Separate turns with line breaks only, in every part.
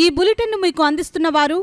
ఈ బులెటిన్ను మీకు అందిస్తున్న వారు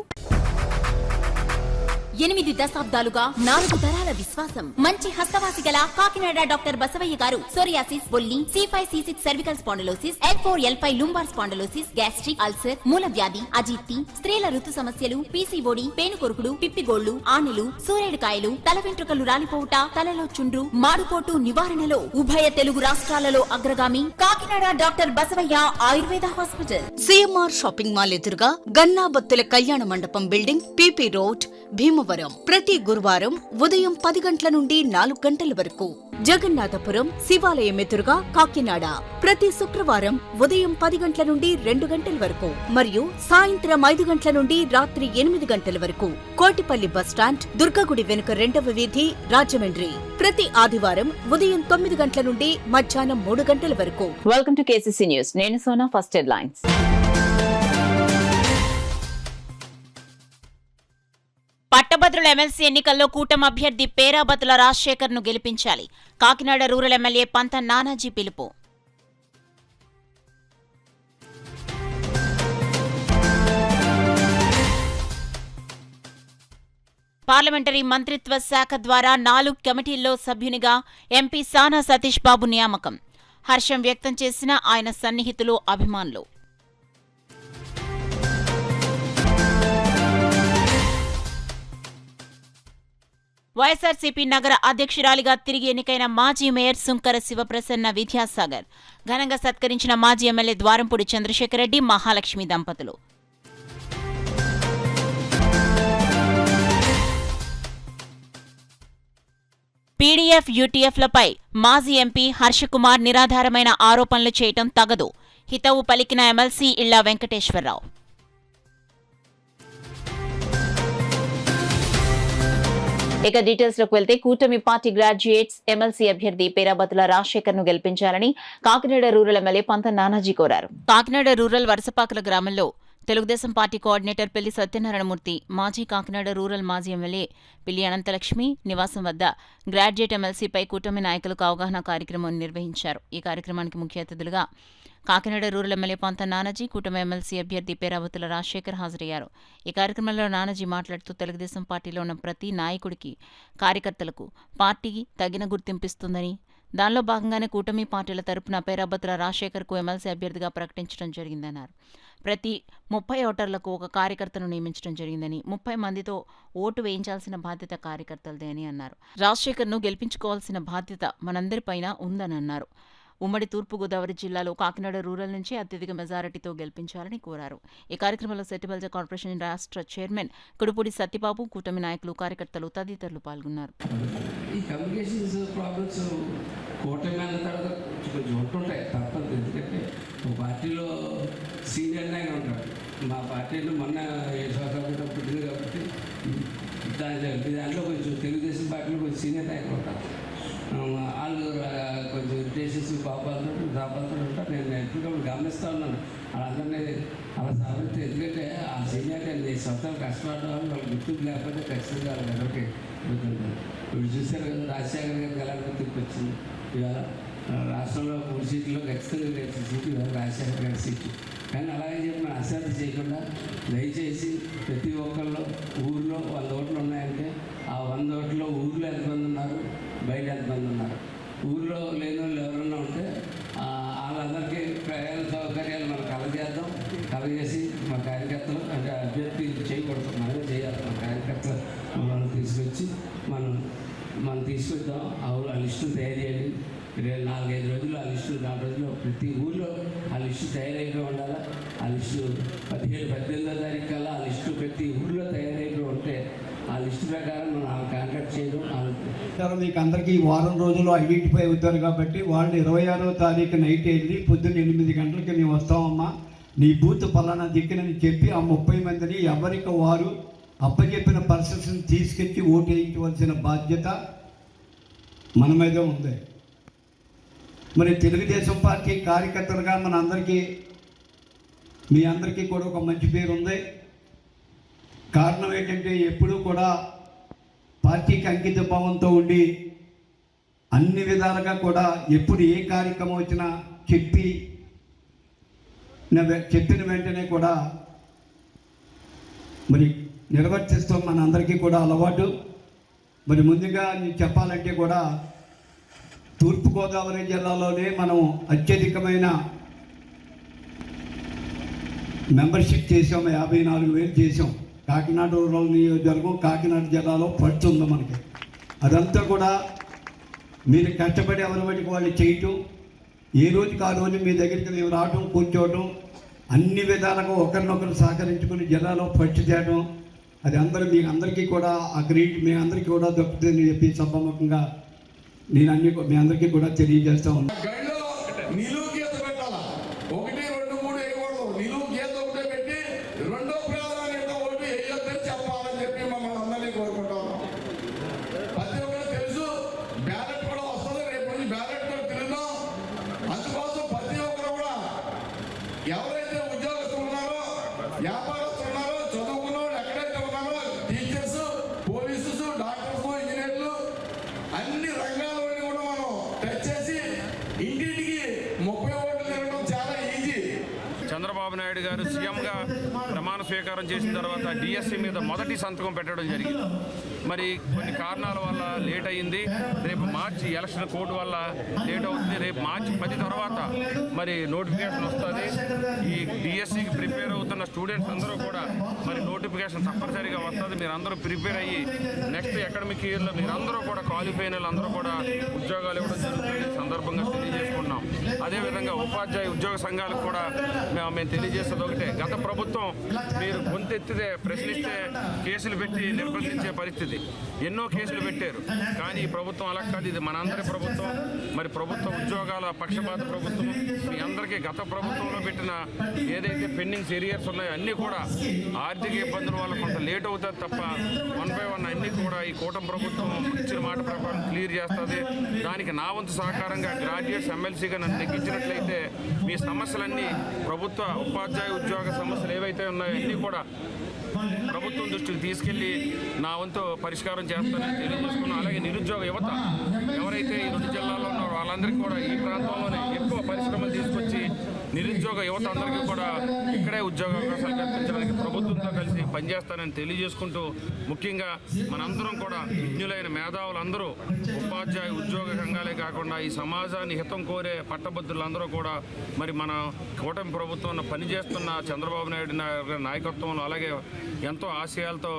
8 దశాబ్దాలుగా 4 తరాల విశ్వాసం. మంచి హస్తవాసి గల కాకినాడ డాక్టర్ బసవయ్య గారు సోరియాసిస్, బొల్లి, C5, C6 cervical spondylosis, L4, L5 lumbar spondylosis, gastric ulcer, మూల వ్యాధి, అజీర్తి, స్త్రీల ఋతు సమస్యలు, PCOD, పేనుకొరుకుడు, పిప్పిగోళ్లు, ఆనెలు, సూరేడుకాయలు, తల వెంట్రుకలు రాలిపోవుట, తలలో చుండ్రు, మాడుకోటు నివారణలో ఉభయ తెలుగు రాష్ట్రాలలో అగ్రగామి Kakinada doctor Basavaiah Ayurveda hospital.
CMR shopping mall ఎదురుగా గన్నాబత్తుల కళ్యాణ మండపం బిల్డింగ్, PP రోడ్, భీమవరం. ప్రతి గురువారం ఉదయం 10 గంటల నుండి 4 గంటల వరకు. జగన్నాథపురం శివాలయం ఎదురుగా కాకినాడ ప్రతి శుక్రవారం ఉదయం 10 గంటల నుండి 2 గంటల వరకు మరియు సాయంత్రం 5 గంటల నుండి రాత్రి 8 గంటల వరకు. కోటిపల్లి బస్టాండ్, దుర్గగుడి వెనుక 2వ వీధి, రాజమండ్రి. ప్రతి ఆదివారం ఉదయం 9 గంటల నుండి మధ్యాహ్నం 3 గంటల వరకు.
Welcome to KCC news. నేను సోనా. First headlines. పట్టభద్రుల ఎమ్మెల్సీ ఎన్నికల్లో కూటమి అభ్యర్థి పేరాబతుల రాజశేఖర్ ను గెలిపించాలి. కాకినాడ రూరల్ ఎమ్మెల్యే పంత నానాజీ పిలుపు. పార్లమెంటరీ మంత్రిత్వ శాఖ ద్వారా 4 కమిటీల్లో సభ్యునిగా ఎంపీ సానా సతీష్ బాబు నియామకం. హర్షం వ్యక్తం చేసిన ఆయన సన్నిహితులు, అభిమానులు. వైఎస్ఆర్సీపీ నగర అధ్యక్షురాలిగా తిరిగి ఎన్నికైన మాజీ మేయర్ సుంకర శివప్రసన్న విద్యాసాగర్ ఘనంగా సత్కరించిన మాజీ ఎమ్మెల్యే ద్వారంపూడి చంద్రశేఖర్ రెడ్డి, మహాలక్ష్మి దంపతులు. పీడీఎఫ్, యూటీఎఫ్లపై మాజీ ఎంపీ హర్షకుమార్ నిరాధారమైన ఆరోపణలు చేయటం తగదు. హితవు పలికిన ఎమ్మెల్సీ ఇళ్ల వెంకటేశ్వరరావు. ఇక డీటెయిల్స్ లోకి వెళ్తే కూటమి పార్టీ గ్రాడ్యుయేట్స్ ఎమ్మెల్సీ అభ్యర్థి పేరాబతుల రాజశేఖర్ ను గెలిపించాలని కాకినాడ రూరల్ ఎమ్మెల్యే పంత నానాజీ కోరారు. కాకినాడ రూరల్ వరసపాకల గ్రామంలో తెలుగుదేశం పార్టీ కోఆర్డినేటర్ పెళ్లి సత్యనారాయణమూర్తి, మాజీ కాకినాడ రూరల్ మాజీ ఎమ్మెల్యే పిల్లి అనంతలక్ష్మి నివాసం వద్ద గ్రాడ్యుయేట్ ఎమ్మెల్సీపై కూటమి నాయకులకు అవగాహన కార్యక్రమం నిర్వహించారు. ఈ కార్యక్రమానికి ముఖ్య అతిథులుగా కాకినాడ రూరల్ ఎమ్మెల్యే పంత నానాజీ, కూటమి ఎమ్మెల్సీ అభ్యర్థి పేరాబతుల రాజశేఖర్ హాజరయ్యారు. ఈ కార్యక్రమంలో నానాజీ మాట్లాడుతూ తెలుగుదేశం పార్టీలో ఉన్న ప్రతి నాయకుడికి, కార్యకర్తలకు పార్టీ తగిన గుర్తింపిస్తుందని, దానిలో భాగంగానే కూటమి పార్టీల తరపున పేరాబతుల రాజశేఖర్కు ఎమ్మెల్సీ అభ్యర్థిగా ప్రకటించడం జరిగిందన్నారు. ప్రతి 30 ఓటర్లకు ఒక కార్యకర్తను నియమించడం జరిగిందని, 30 మందితో ఓటు వేయించాల్సిన బాధ్యత కార్యకర్తలదే అని అన్నారు. రాజశేఖర్ను గెలిపించుకోవాల్సిన బాధ్యత మనందరిపైన ఉందని అన్నారు. ఉమ్మడి తూర్పుగోదావరి జిల్లాలో కాకినాడ రూరల్ నుంచి అత్యధిక మెజారిటీతో గెలిపించాలని కోరారు. ఈ కార్యక్రమంలో సెట్టిబల్జ కార్పొరేషన్ రాష్ట్ర చైర్మన్ కుడుపూడి సత్యబాబు, కూటమి నాయకులు, కార్యకర్తలు తదితరులు పాల్గొన్నారు.
ఈ కమ్యూనికేషన్స్ ప్రాబ్లమ్స్ కూటమి అన్న తర్వాత కొంచెం ఉంటుంటాయి, తప్పదు. ఎందుకంటే ఒక పార్టీలో సీనియర్ నాయకులు ఉంటారు. మా పార్టీలో మొన్న 7 సంవత్సరాలు పుట్టింది కాబట్టి దాంట్లో కొంచెం తెలుగుదేశం పార్టీలో కొంచెం సీనియర్ నాయకులు ఉంటారు. వాళ్ళు కొంచెం ఇరిటేషన్స్, పాపాలతో ఉంటారు. నేను ఎప్పటికప్పుడు గమనిస్తూ ఉన్నాను వాళ్ళందరినీ అలా సాధిస్తే. ఎందుకంటే ఆ సీనియర్ నేను సొంతం కష్టపడడం వాళ్ళకి గుర్తింపు లేకపోతే ఖచ్చితంగా వాళ్ళకి ఎవరికి గుర్తుంటారు. ఇప్పుడు చూశారు కదా, రాజశేఖర్ గారికి ఎలా గుర్తింపు వచ్చింది. ఇవాళ రాష్ట్రంలో 3 సీట్లలో ఖచ్చితంగా గెలిచిన సీటు ఇవాళ రాజశేఖర్ గారి సీటు. కానీ అలాగే చెప్పి మనం అశ్రద్ధ చేయకుండా దయచేసి ప్రతి ఒక్కళ్ళు ఊళ్ళో 100 ఓట్లు ఉన్నాయంటే ఆ 100 ఓట్లలో ఊళ్ళో ఎంతమంది ఉన్నారు, బయట ఎంతమంది ఉన్నారు. ఊళ్ళో లేని వాళ్ళు ఎవరన్నా ఉంటే వాళ్ళందరికీ ప్రయాణ సౌకర్యాలు మనం కలగజేద్దాం. కలగజేసి మా కార్యకర్తలు అంటే అభ్యర్థి చేయకూడదు, మనమే చేయాలి. మా కార్యకర్తలు మనం తీసుకొచ్చి మనం తీసుకొద్దాం. ఆ లిస్టు తయారు చేయాలి. 4-5 రోజులు ఆ లిస్టు, 4 రోజుల్లో ప్రతి ఊళ్ళో ఆ లిస్టు తయారైపోయి ఉండాలి. ఆ లిస్టు 17-18వ తారీఖు కల్లా ఆ లిస్టు ప్రతి ఊళ్ళో తయారైపోయి ఉంటే ఆ లిస్టు ప్రకారం మనం కాంటాక్ట్ చేయడం.
మీకు అందరికీ వారం రోజులు ఐడెంటిఫై అవుతారు కాబట్టి వాళ్ళు 26వ తారీఖు నైట్ వెళ్ళి పొద్దున్న 8 గంటలకి మేము వస్తామమ్మా, నీ బూత్ పలానా దిక్కునని చెప్పి ఆ 30 మందిని ఎవరికి వారు అప్పచెప్పిన పర్సన్స్ని తీసుకెళ్ళి ఓటు వేయించవలసిన బాధ్యత మన మీద ఉంది. మరి తెలుగుదేశం పార్టీ కార్యకర్తలుగా మీ అందరికీ కూడా ఒక మంచి పేరు ఉంది. కారణం ఏంటంటే ఎప్పుడూ కూడా పార్టీకి అంకిత భావంతో ఉండి అన్ని విధాలుగా కూడా ఎప్పుడు ఏ కార్యక్రమం వచ్చినా చెప్పిన వెంటనే కూడా మరి నిర్వర్తిస్తాం మన అందరికీ కూడా అలవాటు. మరి ముందుగా నేను చెప్పాలంటే కూడా తూర్పుగోదావరి జిల్లాలోనే మనం అత్యధికమైన మెంబర్షిప్ చేసాం, 54,000 చేసాం. కాకినాడ రూరల్ నియోజకవర్గం కాకినాడ జిల్లాలో ఫస్ట్ ఉంది మనకి. అదంతా కూడా మీరు కష్టపడి ఎవరి వాటికి వాళ్ళు చేయటం, ఏ రోజుకి ఆ రోజు మీ దగ్గరికి మేము రావటం, కూర్చోవటం, అన్ని విధాలుగా ఒకరినొకరు సహకరించుకుని జిల్లాలో ఫస్ట్ చేయడం, అది అందరికీ కూడా ఆ క్రెడిట్ మీ అందరికీ కూడా దక్కుతుందని చెప్పి సభాముఖంగా నేను మీ అందరికీ కూడా తెలియజేస్తా ఉన్నాను.
నిలువు గీత పెట్టాలా, 1, 2, 3 వేయకూడదు. నిలువు గీత ఒకటే పెట్టి రెండో ప్రాధాన్యత ఓటు వేయొద్దని చెప్పాలని చెప్పి మమ్మల్ని అందరినీ కోరుకుంటాం. ప్రతి ఒక్కరు తెలుసు, బ్యాలెట్ కూడా వస్తుంది. రేపు నుంచి బ్యాలెట్ కూడా తిరుగుదాం. అందుకోసం ప్రతి ఒక్కరు కూడా ఎవరైతే ఉద్యోగస్తులు ఉన్నారో, వ్యాపారస్తులు ఉన్నారో, చదువుకున్న వాళ్ళు ఎక్కడైతే ఉన్నారో, టీచర్స్, పోలీసు, డాక్టర్స్, ఇంజనీర్లు, అన్ని రంగాల్లోని కూడా మనం టచ్ చేసి ఇంటింటికి 30 ఓట్లు తిరగడం చాలా ఈజీ.
చంద్రబాబు నాయుడు గారు సీఎంగా ప్రమాణ స్వీకారం చేసిన తర్వాత డిఎస్సి మీద మొదటి సంతకం పెట్టడం జరిగింది. మరి కొన్ని కారణాల వల్ల లేట్ అయ్యింది. రేపు మార్చి ఎలక్షన్ కోడ్ వల్ల లేట్ అవుతుంది. రేపు మార్చి 10 తర్వాత మరి నోటిఫికేషన్ వస్తుంది. ఈ డిఎస్సికి ప్రిపేర్ అవుతున్న స్టూడెంట్స్ అందరూ కూడా మరి నోటిఫికేషన్ తప్పనిసరిగా వస్తుంది. మీరు అందరూ ప్రిపేర్ అయ్యి నెక్స్ట్ అకాడమిక్ ఇయర్లో మీరందరూ కూడా క్వాలిఫై అయిన అందరూ కూడా ఉద్యోగాలు ఇవ్వడం జరుగుతుంది. సందర్భంగా తెలియజేసుకుంటున్నాం. అదేవిధంగా ఉపాధ్యాయ ఉద్యోగ సంఘాలకు కూడా మేము తెలియజేసేది ఒకటే, గత ప్రభుత్వం మీరు గొంతెత్తితే ప్రశ్నిస్తే కేసులు పెట్టి నిర్బంధించే పరిస్థితి, ఎన్నో కేసులు పెట్టారు. కానీ ఈ ప్రభుత్వం అలా కాదు, ఇది మనందరి ప్రభుత్వం. మరి ప్రభుత్వ ఉద్యోగాల పక్షపాత ప్రభుత్వం. మీ అందరికీ గత ప్రభుత్వంలో పెట్టిన ఏదైతే పెండింగ్స్ ఏరియర్స్ ఉన్నాయో అన్నీ కూడా ఆర్థిక ఇబ్బందుల వల్ల కొంత లేట్ అవుతుంది తప్ప 1 by 1 అన్నీ కూడా ఈ కూటమి ప్రభుత్వం ఇచ్చిన మాట ప్రకారం క్లియర్ చేస్తుంది. దానికి నా వంతు సహకారంగా గ్రాడ్యుయేట్స్ ఎమ్మెల్సీగా నన్ను నెగ్గించినట్లయితే మీ సమస్యలన్నీ ప్రభుత్వ ఉపాధ్యాయ ఉద్యోగ సమస్యలు ఏవైతే ఉన్నాయో అన్నీ కూడా ప్రభుత్వం దృష్టికి తీసుకెళ్లి నా వంతు పరిష్కారం చేస్తానని తెలియజేసుకున్నాను. అలాగే నిరుద్యోగ యువత ఎవరైతే ఈ 2 జిల్లాల్లో ఉన్నారో వాళ్ళందరికీ కూడా ఈ ప్రాంతంలోనే ఎక్కువ పరిశ్రమలు తీసుకొచ్చి నిరుద్యోగ యువత అందరికీ కూడా ఇక్కడే ఉద్యోగ అవకాశాలు కల్పించడానికి ప్రభుత్వంతో కలిసి పనిచేస్తానని తెలియజేసుకుంటూ, ముఖ్యంగా మనందరం కూడా విజ్ఞులైన మేధావులందరూ ఉపాధ్యాయ ఉద్యోగ సంఘాలే కాకుండా ఈ సమాజాన్ని హితం కోరే పట్టభద్రులందరూ కూడా మరి మన కూటమి ప్రభుత్వంలో పనిచేస్తున్న చంద్రబాబు నాయుడు నాయకత్వంలో, అలాగే ఎంతో ఆశయాలతో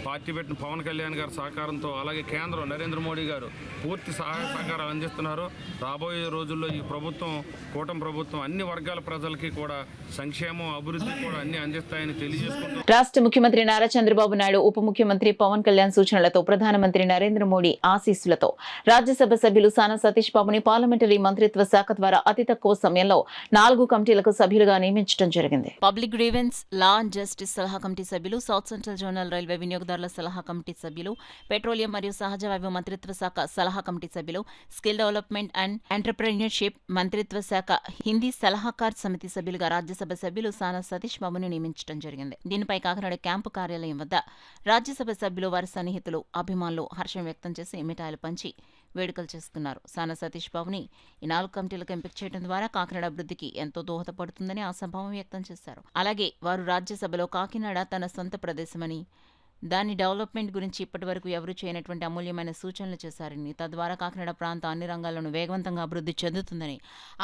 పార్టీ పెట్టిన పవన్ కళ్యాణ్ గారి సహకారంతో, అలాగే కేంద్రం నరేంద్ర మోడీ గారు పూర్తి సహాయ సహకారాలు అందిస్తున్నారు. రాబోయే రోజుల్లో ఈ ప్రభుత్వం, కూటమి ప్రభుత్వం అన్ని వర్గాల ప్రజలకి కూడా సంక్షేమం, అభివృద్ధి కూడా అన్ని అందిస్తాయని తెలియజేసుకుంటూ,
రాష్ట్ర ముఖ్యమంత్రి నారా చంద్రబాబు నాయుడు, ఉప ముఖ్యమంత్రి పవన్ కళ్యాణ్ సూచనలతో, ప్రధానమంత్రి నరేంద్ర మోడీ ఆశీస్సులతో రాజ్యసభ సభ్యులు సానా సతీష్ బాబుని పార్లమెంటరీ మంత్రిత్వ శాఖ ద్వారా అతి తక్కువ సమయంలో 4 కమిటీలకు సభ్యులుగా నియమించడం జరిగింది. Public grievance, law and justice సలహా కమిటీ సభ్యులు, సౌత్ సెంట్రల్ జోనల్ రైల్వే వినియోగదారుల సలహా కమిటీ సభ్యులు, పెట్రోలియం మరియు సహజ వాయువు మంత్రిత్వ శాఖ సలహా కమిటీ సభ్యులు, స్కిల్ డెవలప్మెంట్ అండ్ ఎంటర్ప్రెన్యూర్షిప్ మంత్రిత్వ శాఖ హిందీ సలహాకార్ సమితి సభ్యులుగా రాజ్యసభ సభ్యులు సానా సతీష్ బాబును నియమించడం జరిగింది. దీనిపై కాకినాడ క్యాంపు కార్యాలయం వద్ద రాజ్యసభ సభ్యులు, వారి సన్నిహితులు, అభిమానులు హర్షం వ్యక్తం చేసి మిఠాయిలు పంచి వేడుకలు చేసుకున్నారు. సానా సతీష్ బాబుని ఈ 4 కమిటీలకు ఎంపిక చేయడం ద్వారా కాకినాడ అభివృద్ధికి ఎంతో దోహదపడుతుందని ఆశాభావం వ్యక్తం చేశారు. అలాగే వారు రాజ్యసభలో కాకినాడ తన సొంత ప్రదేశమని, దాని డెవలప్మెంట్ గురించి ఇప్పటివరకు ఎవరూ చేయనటువంటి అమూల్యమైన సూచనలు చేశారని, తద్వారా కాకినాడ ప్రాంతం అన్ని రంగాల్లోనూ వేగవంతంగా అభివృద్ధి చెందుతుందని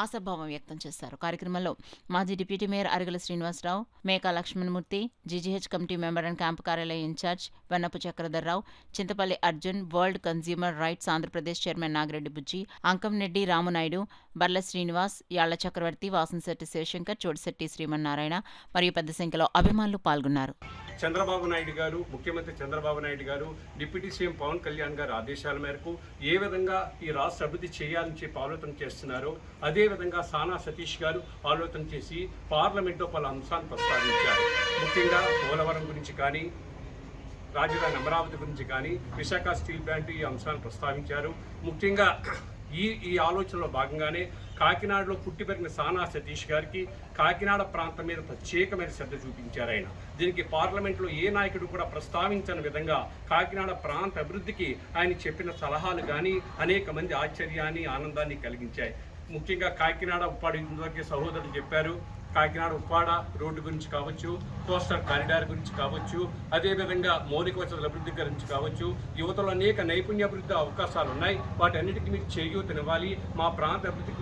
ఆశాభావం వ్యక్తం చేశారు. కార్యక్రమంలో మాజీ deputy mayor Aragala Srinivasarao, Meka Lakshmanamurthy, GGH committee member and camp కార్యాలయ in charge Vennapu Chakradharrao, Chintapalli Arjun, world consumer rights Andhra Pradesh chairman Nagireddy Bujji, Ankamreddy Ramanaidu, Barla Srinivas, Yalla Chakravarthi, Vasamsetti Sivasankar, Chotisetti Srimannarayana మరియు పెద్ద సంఖ్యలో అభిమానులు పాల్గొన్నారు.
చంద్రబాబు నాయుడు గారు, ముఖ్యమంత్రి చంద్రబాబు నాయుడు గారు, డిప్యూటీ సీఎం పవన్ కళ్యాణ్ గారు ఆదేశాల మేరకు ఏ విధంగా ఈ రాష్ట్ర అభివృద్ధి చేయాలని చెప్పి ఆలోచన చేస్తున్నారో అదేవిధంగా సానా సతీష్ గారు ఆలోచన చేసి పార్లమెంట్లో పలు అంశాలను ప్రస్తావించారు. ముఖ్యంగా పోలవరం గురించి కానీ, రాజధాని అమరావతి గురించి కానీ, విశాఖ స్టీల్ ప్లాంట్ ఈ అంశాలను ప్రస్తావించారు. ముఖ్యంగా ఈ ఆలోచనలో భాగంగానే కాకినాడలో పుట్టి పెరిగిన సానా సతీష్ గారికి కాకినాడ ప్రాంతం మీద ప్రత్యేకమైన శ్రద్ధ చూపించారు ఆయన. దీనికి పార్లమెంట్లో ఏ నాయకుడు కూడా ప్రస్తావించని విధంగా కాకినాడ ప్రాంత అభివృద్ధికి ఆయన చెప్పిన సలహాలు కానీ అనేక మంది ఆశ్చర్యాన్ని, ఆనందాన్ని కలిగించాయి. ముఖ్యంగా కాకినాడ ఉప్పాడు ఇందువరకు సహోదరులు చెప్పారు, కాకినాడ ఉప్పాడ రోడ్డు గురించి కావచ్చు, కోస్టల్ కారిడార్ గురించి కావచ్చు, అదేవిధంగా మౌలిక వసతుల అభివృద్ధి గురించి కావచ్చు, యువతలో అనేక నైపుణ్యాభివృద్ధి అవకాశాలు ఉన్నాయి. వాటన్నిటికీ మీరు చేయూతనివ్వాలి, మా ప్రాంత అభివృద్ధికి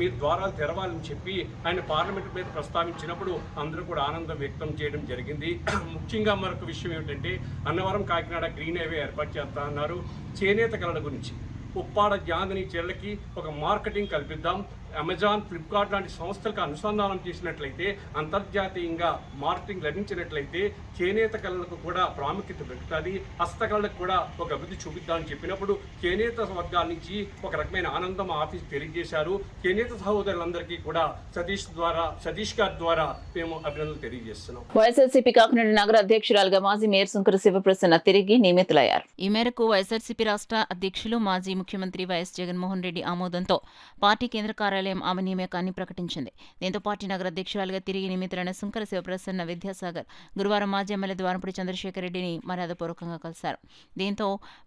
మీరు ద్వారాలు తెరవాలని చెప్పి ఆయన పార్లమెంట్ మీద ప్రస్తావించినప్పుడు అందరూ కూడా ఆనందం వ్యక్తం చేయడం జరిగింది. ముఖ్యంగా మరొక విషయం ఏమిటంటే అన్నవరం కాకినాడ గ్రీన్ హైవే ఏర్పాటు చేస్తా అన్నారు. చేనేత కళల గురించి ఉప్పాడ జాందని చెళ్ళకి ఒక మార్కెటింగ్ కల్పిద్దాం. అమెజాన్, ఫ్లిప్కార్ట్ లాంటి సంస్థలకు అనుసంధానం చేసినట్లయితే, అంతర్జాతీయంగా మార్కెటింగ్ లభించినట్లయితే చేనేత కళలకు కూడా ప్రాముఖ్యత పెరుగుతుంది, హస్తకళలకు కూడా ఒక అభివృద్ధి చూపిద్దామని చెప్పినప్పుడు చేనేత వర్గాల నుంచి ఒక రకమైన ఆనందం ఆఫీస్ తెలియజేశారు. చేనేత సహోదరులందరికీ కూడా సతీష్ గారి ద్వారా మేము అభినందనలు తెలియజేస్తున్నాం.
వైఎస్ఆర్సీపీ కాకినాడ నగర అధ్యక్షురాలుగా మాజీ మేయర్ సుంకర శివప్రసన్న తిరిగి నియమితులయ్యారు. ఈ మేరకు వైఎస్ఆర్సీపీ రాష్ట్ర అధ్యక్షులు మాజీ ముఖ్యమంత్రి వైఎస్ జగన్మోహన్ రెడ్డి ఆమోదంతో పార్టీ కేంద్ర కార్యాలయం ఆమె నియామకాన్ని ప్రకటించింది. దీంతో పార్టీ నగర అధ్యక్షురాలుగా తిరిగి నియమితులైన సుంకర శివప్రసన్న విద్యాసాగర్ గురువారం మాజీ ఎమ్మెల్యే ద్వారంపూడి చంద్రశేఖర్ రెడ్డిని మర్యాదపూర్వకంగా కలిశారు. దీంతో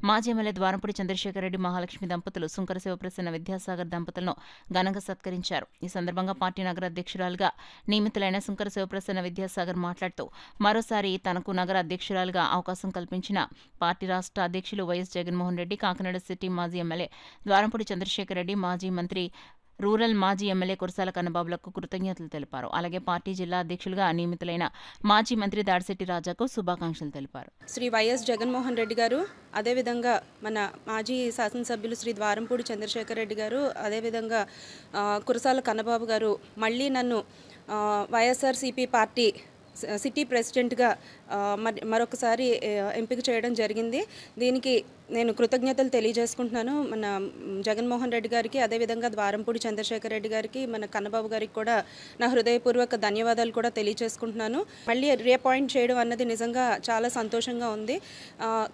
మాజీ ఎమ్మెల్యే ద్వారంపూడి చంద్రశేఖర్ రెడ్డి, మహాలక్ష్మి దంపతులు సుంకర శివప్రసన్న విద్యాసాగర్ దంపతులను ఘనంగా సత్కరించారు. ఈ సందర్భంగా పార్టీ నగర అధ్యక్షురాలుగా నియమితులైన సుంకర శివప్రసన్న విద్యాసాగర్ మాట్లాడుతూ మరోసారి తనకు నగర అధ్యక్షురాలుగా అవకాశం కల్పించిన పార్టీ రాష్ట్ర అధ్యక్షులు వైఎస్ జగన్మోహన్ రెడ్డి, కాకినాడ సిటీ మాజీ ఎమ్మెల్యే ద్వారంపూడి చంద్రశేఖర్ రెడ్డి, మాజీ మంత్రి రూరల్ మాజీ ఎమ్మెల్యే కురసాల కన్నబాబులకు కృతజ్ఞతలు తెలిపారు. అలాగే పార్టీ జిల్లా అధ్యక్షులుగా నియమితులైన మాజీ మంత్రి దాడిశెట్టి రాజాకు శుభాకాంక్షలు తెలిపారు.
శ్రీ వైఎస్ జగన్మోహన్ రెడ్డి గారు, అదేవిధంగా మన మాజీ శాసనసభ్యులు శ్రీ ద్వారంపూడి చంద్రశేఖర్ రెడ్డి గారు, అదేవిధంగా కురసాల కన్నబాబు గారు మళ్ళీ నన్ను వైఎస్ఆర్సీపీ పార్టీ సిటీ ప్రెసిడెంట్గా మరొకసారి ఎంపిక చేయడం జరిగింది. దీనికి నేను కృతజ్ఞతలు తెలియజేసుకుంటున్నాను మన జగన్మోహన్ రెడ్డి గారికి, అదేవిధంగా ద్వారంపూడి చంద్రశేఖర్ రెడ్డి గారికి, మన కన్నబాబు గారికి కూడా నా హృదయపూర్వక ధన్యవాదాలు కూడా తెలియజేసుకుంటున్నాను. మళ్ళీ రీఅపాయింట్ చేయడం అన్నది నిజంగా చాలా సంతోషంగా ఉంది.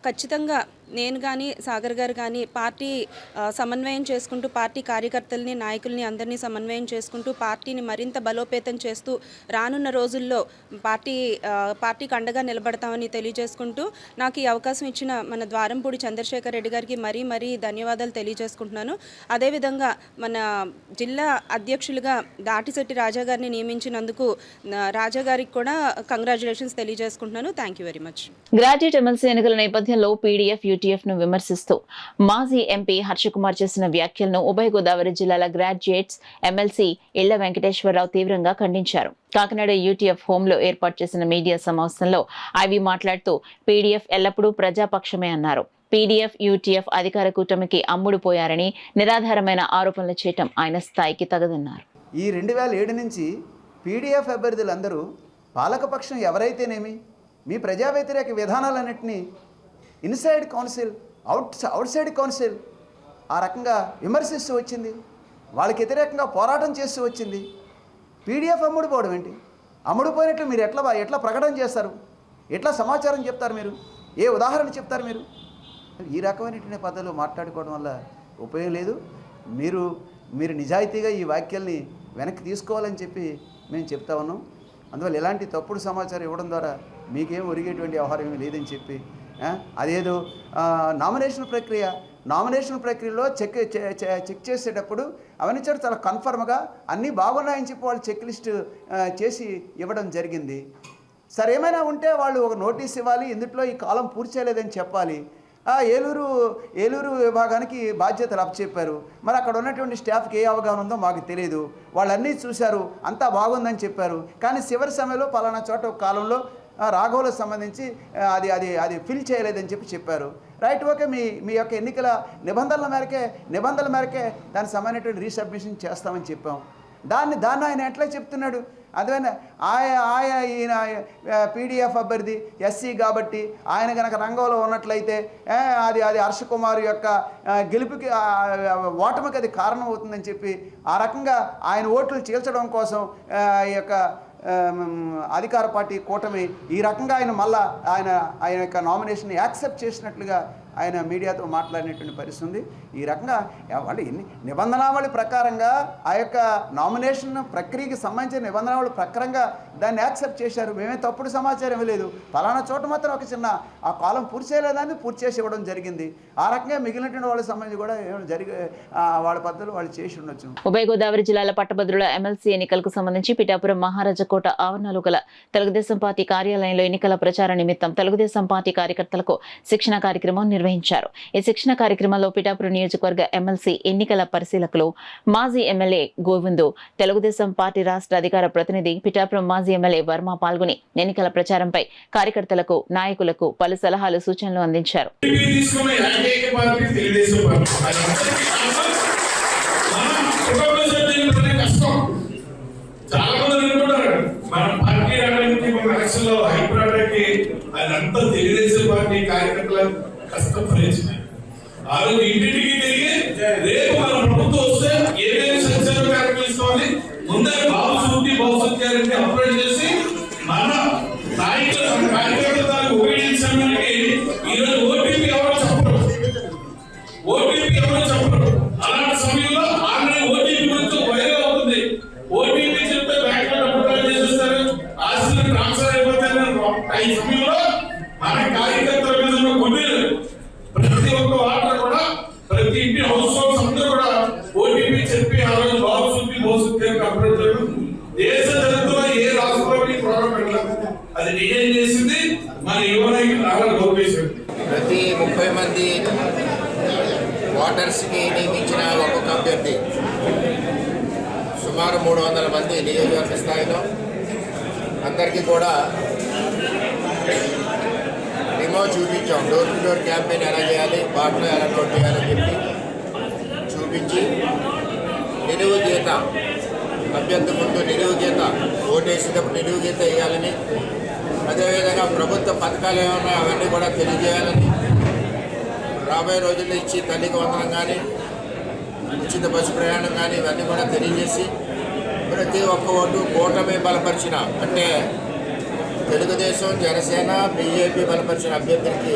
ఖచ్చితంగా నేను కానీ సాగర్ గారు కానీ పార్టీ సమన్వయం చేసుకుంటూ, పార్టీ కార్యకర్తల్ని, నాయకుల్ని అందరినీ సమన్వయం చేసుకుంటూ పార్టీని మరింత బలోపేతం చేస్తూ రానున్న రోజుల్లో పార్టీకి అండగా నిలబడతామని తెలియజేసుకుంటూ నాకు ఈ అవకాశం ఇచ్చిన మన ద్వారంపూడి చంద్రశేఖర్ రెడ్డి గారికి మరీ ధన్యవాదాలు తెలియజేసుకుంటున్నాను. అదేవిధంగా మన జిల్లా అధ్యక్షులుగా దాటిశెట్టి రాజా గారిని నియమించినందుకు రాజా గారికి కూడా కంగ్రాచులేషన్స్ తెలియజేసుకుంటున్నాను. Thank you very much.
Graduate MLC ఎన్నికల నేపథ్యంలో పీడీఎఫ్ యూటీఎఫ్ ను విమర్శిస్తూ మాజీ ఎంపీ హర్షకుమార్ చేసిన వ్యాఖ్యలను ఉభయ గోదావరి జిల్లాల గ్రాడ్యుయేట్స్ ఎమ్మెల్సీ ఇళ్ల వెంకటేశ్వరరావు తీవ్రంగా ఖండించారు. కాకినాడ యూటీఎఫ్ హోంలో ఏర్పాటు చేసిన మీడియా సమావేశంలో ఐవి మాట్లాడుతూ పీడీఎఫ్ ఎల్లప్పుడూ ప్రజాపక్షమే అన్నారు. పీడీఎఫ్ యూటీఎఫ్ అధికార కూటమికి అమ్ముడుపోయారని నిరాధారమైన ఆరోపణలు చేయటం ఆయన స్థాయికి తగదన్నారు.
ఈ 2007 నుంచి పీడీఎఫ్ అభ్యర్థులందరూ పాలకపక్షం ఎవరైతేనేమి మీ ప్రజా వ్యతిరేక విధానాలన్నింటినీ inside council, outside council ఆ రకంగా విమర్శిస్తూ వచ్చింది, వాళ్ళకి వ్యతిరేకంగా పోరాటం చేస్తూ వచ్చింది. పీడీఎఫ్ అమ్ముడుపోవడం ఏంటి? అమ్ముడుపోయినట్లు మీరు ఎట్లా ప్రకటన చేస్తారు? ఎట్లా సమాచారం చెప్తారు? మీరు ఏ ఉదాహరణ చెప్తారు? మీరు ఈ రకమైనటువంటి పద్ధతిలో మాట్లాడుకోవడం వల్ల ఉపయోగం లేదు. మీరు నిజాయితీగా ఈ వాక్యాల్ని వెనక్కి తీసుకోవాలని చెప్పి మేము చెప్తా ఉన్నాం. అందువల్ల ఎలాంటి తప్పుడు సమాచారం ఇవ్వడం ద్వారా మీకేం ఒరిగేటువంటి వ్యవహారం ఏమీ లేదని చెప్పి అదేదో నామినేషన్ ప్రక్రియలో చెక్ చేసేటప్పుడు అవన్నీ చోట చాలా కన్ఫర్మ్గా అన్నీ బాగున్నాయని చెప్పి వాళ్ళు చెక్ లిస్ట్ చేసి ఇవ్వడం జరిగింది. సరే ఏమైనా ఉంటే వాళ్ళు ఒక నోటీస్ ఇవ్వాలి, ఇందులో ఈ కాలం పూర్తి చేయలేదని చెప్పాలి. ఏలూరు విభాగానికి బాధ్యతలు అప్పచెప్పారు. మరి అక్కడ ఉన్నటువంటి స్టాఫ్కి ఏ అవగాహన ఉందో మాకు తెలియదు. వాళ్ళన్నీ చూశారు, అంతా బాగుందని చెప్పారు. కానీ చివరి సమయంలో పలానా చోట ఒక కాలంలో రాఘవులకు సంబంధించి అది ఫిల్ చేయలేదని చెప్పారు. రైట్, ఓకే, మీ యొక్క ఎన్నికల నిబంధనల మేరకే దానికి సంబంధించినటువంటి రీసబ్మిషన్ చేస్తామని చెప్పాం. దాన్ని ఆయన ఎట్లా చెప్తున్నాడు? అందువల్ల ఈయన పీడీఎఫ్ అభ్యర్థి ఎస్సీ కాబట్టి ఆయన కనుక రంగంలో ఉన్నట్లయితే అది హర్షకుమార్ యొక్క గెలుపుకి ఓటమికి అది కారణం అవుతుందని చెప్పి ఆ రకంగా ఆయన ఓట్లు చీల్చడం కోసం ఈ యొక్క అధికార పార్టీ కూటమి ఈ రకంగా ఆయన మళ్ళా ఆయన యొక్క నామినేషన్ యాక్సెప్ట్ చేసినట్లుగా ఆయన మీడియాతో మాట్లాడినటువంటి పరిస్థితి ఉంది. ఈ రకంగా వాళ్ళు ఎన్ని నిబంధనావళి ప్రకారంగా ఆ యొక్క నామినేషన్ ప్రక్రియకి సంబంధించిన నిబంధనావళి ప్రకారంగా దాన్ని యాక్సెప్ట్ చేశారు. మేమే తప్పుడు సమాచారం ఇవ్వలేదు, పలానా చోట మాత్రం ఒక చిన్న ఆ కాలం పూర్తి చేయలేదని పూర్తి చేసి ఇవ్వడం జరిగింది. ఆ రకంగా మిగిలినటువంటి వాళ్ళకి సంబంధించి కూడా వాళ్ళ పద్ధతులు వాళ్ళు చేసి ఉండొచ్చు.
ఉభయ గోదావరి జిల్లాల పట్టభద్రుల ఎమ్మెల్సీ ఎన్నికలకు సంబంధించి పిఠాపురం మహారాజకోట ఆవరణలో గల తెలుగుదేశం పార్టీ కార్యాలయంలో ఎన్నికల ప్రచార నిమిత్తం తెలుగుదేశం పార్టీ కార్యకర్తలకు శిక్షణ కార్యక్రమం నిర్వహించారు. ఈ శిక్షణ కార్యక్రమంలో పిఠాపురం నియోజకవర్గ ఎమ్మెల్సీ ఎన్నికల పరిశీలకులు మాజీ ఎమ్మెల్యే గోవిందు, తెలుగుదేశం పార్టీ రాష్ట్ర అధికార ప్రతినిధి పిఠాపురం మాజీ ఎమ్మెల్యే వర్మ పాల్గొని ఎన్నికల ప్రచారంపై కార్యకర్తలకు, నాయకులకు పలు సలహాలు, సూచనలు అందించారు.
అదంతా తెలుగుదేశం పార్టీ కార్యకర్తల కష్టం ఫలించింది. ఆ రోజు ఇంటింటికి తిరిగి రేపు మన ప్రభుత్వం వస్తే ఏమేమి సంక్షేమ కార్యక్రమాలు ఇస్తామని ముందే భవిష్యత్తు అప్లోడ్ చేసి మన నాయకులు కార్యకర్తలకు ఉపయోగించడానికి ఈరోజు ఓటీపీ ఎవరో చెప్పరు, అలాంటి సమయంలో ఆల్రెడీ ఓటీపీ గురించి వైరల్ అవుతుంది. ఓటీపీ చెప్తే బ్యాంక్ లో డబ్బులు చేసేస్తారు, ఆస్తులు ట్రాన్స్ఫర్ అయిపోతాయి. ఈ సమయంలో మన కార్యకర్తల మీద ఉన్న కొన్ని ప్రతి ఒక్క వాటర్ కూడా ప్రతి ఇంటి హౌస్ హోల్డ్స్ అందరూ కూడా ఓటీపీ చెప్పి ఆ రోజు భవిష్యత్తు అప్లోడ్ చేయడం దేశ చరిత్రలో ఏ రాష్ట్రంలో ప్రోగ్రాం పెట్టలేదు. అది డిజైన్ చేసింది మన యువనాయకు నారా లోకేష్.
ప్రతి 30 మంది ఓటర్స్కి నియమించిన ఒక్కొక్క అభ్యర్థి సుమారు 300 మంది నియోజకవర్గ స్థాయిలో అందరికీ కూడా డెమో చూపించాం. డోర్ టు డోర్ క్యాంపెయిన్ ఎలా చేయాలి, బాటలో ఎలా నోట్ చేయాలని చెప్పి చూపించి నిలువు గీత అభ్యర్థి ముందు నిలువు గీత ఓటేసేటప్పుడు నిలువు గీత వేయాలని, అదేవిధంగా ప్రభుత్వ పథకాలు ఏమన్నా అవన్నీ కూడా తెలియజేయాలని, రాబోయే రోజుల్లో ఇచ్చి తల్లికి వందనం కానీ ఉచిత బస్సు ప్రయాణం కానీ ఇవన్నీ కూడా తెలియజేసి ప్రతి ఒక్క ఓటు కూటమి బలపరిచిన అంటే తెలుగుదేశం, జనసేన, బీజేపీ బలపరిచిన అభ్యర్థులకి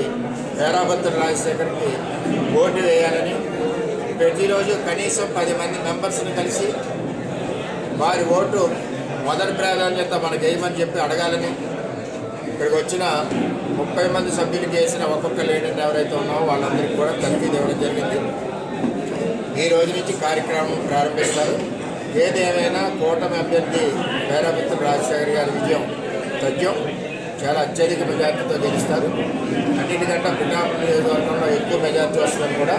పేరాభద్రుల రాజశేఖర్కి ఓటు వేయాలని, ప్రతిరోజు కనీసం 10 మంది మెంబర్స్ని కలిసి వారి ఓటు మొదటి ప్రాధాన్యత మనకు వేయమని చెప్పి అడగాలని, ఇక్కడికి వచ్చిన 30 మంది సభ్యులకి వేసిన ఒక్కొక్క లీడర్ని ఎవరైతే ఉన్నామో వాళ్ళందరికీ కూడా తర్ఫీదు ఇవ్వడం జరిగింది. ఈ రోజు నుంచి కార్యక్రమం ప్రారంభిస్తారు. ఏదేమైనా కూటమి అభ్యర్థి పేరాభద్రుల రాజశేఖర్ గారి విజయం తథ్యం. చాలా అత్యధిక మెజార్టీతో గెలుస్తారు. అన్నిటికంటే పిఠాపురం నియోజకవర్గంలో ఎక్కువ మెజార్టీ వస్తుందని కూడా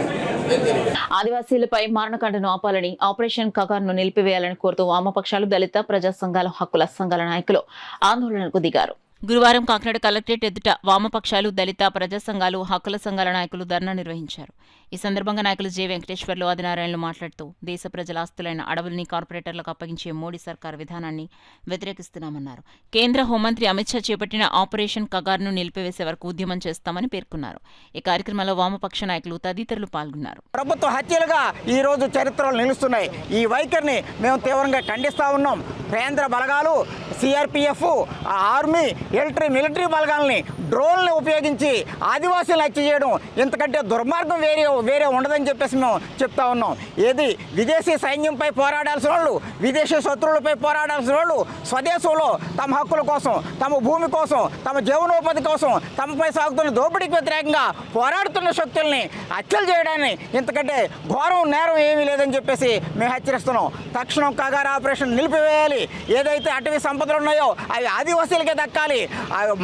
నేను తెలియదు.
ఆదివాసీలపై మారణకాండను ఆపాలని, ఆపరేషన్ కగార్ను నిలిపివేయాలని కోరుతూ వామపక్షాలు, దళిత ప్రజా సంఘాల, హక్కుల సంఘాల నాయకులు ఆందోళనకు దిగారు. గురువారం కాకినాడ కలెక్టరేట్ ఎదుట వామపక్షాలు, దళిత ప్రజా సంఘాలు, హక్కుల సంఘాల నాయకులు ధర్నా నిర్వహించారు. ఈ సందర్భంగా నాయకులు జె వెంకటేశ్వర్లు, ఆదినారాయణలు మాట్లాడుతూ దేశ ప్రజల ఆస్తులైన అడవుల్ని కార్పొరేటర్లకు అప్పగించే మోడీ సర్కార్ విధానాన్ని వ్యతిరేకిస్తున్నామన్నారు. కేంద్ర హోంమంత్రి అమిత్ షా చేపట్టిన ఆపరేషన్ కగార్ను నిలిపివేసే వరకు ఉద్యమం చేస్తామని పేర్కొన్నారు. ఈ కార్యక్రమంలో వామపక్ష నాయకులు తదితరులు పాల్గొన్నారు.
ప్రభుత్వ హత్యలుగా ఈ రోజు చరిత్రలు నిలుస్తున్నాయి. ఈ వైఖరిని మేము తీవ్రంగా ఖండిస్తా ఉన్నాం. కేంద్ర బలగాలు, సిఆర్పిఎఫ్, ఆర్మీ, మిలిటరీ బలగాల్ని డ్రోన్లు ఉపయోగించి ఆదివాసీలు హత్య చేయడం ఇంతకంటే దుర్మార్గం వేరే ఉండదని చెప్పేసి మేము చెప్తా ఉన్నాం. ఏది విదేశీ సైన్యంపై పోరాడాల్సిన వాళ్ళు, విదేశీ శత్రువులపై పోరాడాల్సిన వాళ్ళు స్వదేశంలో తమ హక్కుల కోసం, తమ భూమి కోసం, తమ జీవనోపాధి కోసం, తమపై సాగుతున్న దోపిడీకి వ్యతిరేకంగా పోరాడుతున్న శక్తుల్ని హత్యలు చేయడాన్ని ఇంతకంటే ఘోరం నేరం ఏమీ లేదని చెప్పేసి మేము హెచ్చరిస్తున్నాం. తక్షణం కగార్ ఆపరేషన్ నిలిపివేయాలి. ఏదైతే అటవీ సంపదలు ఉన్నాయో అవి ఆదివాసీలకే దక్కాలి.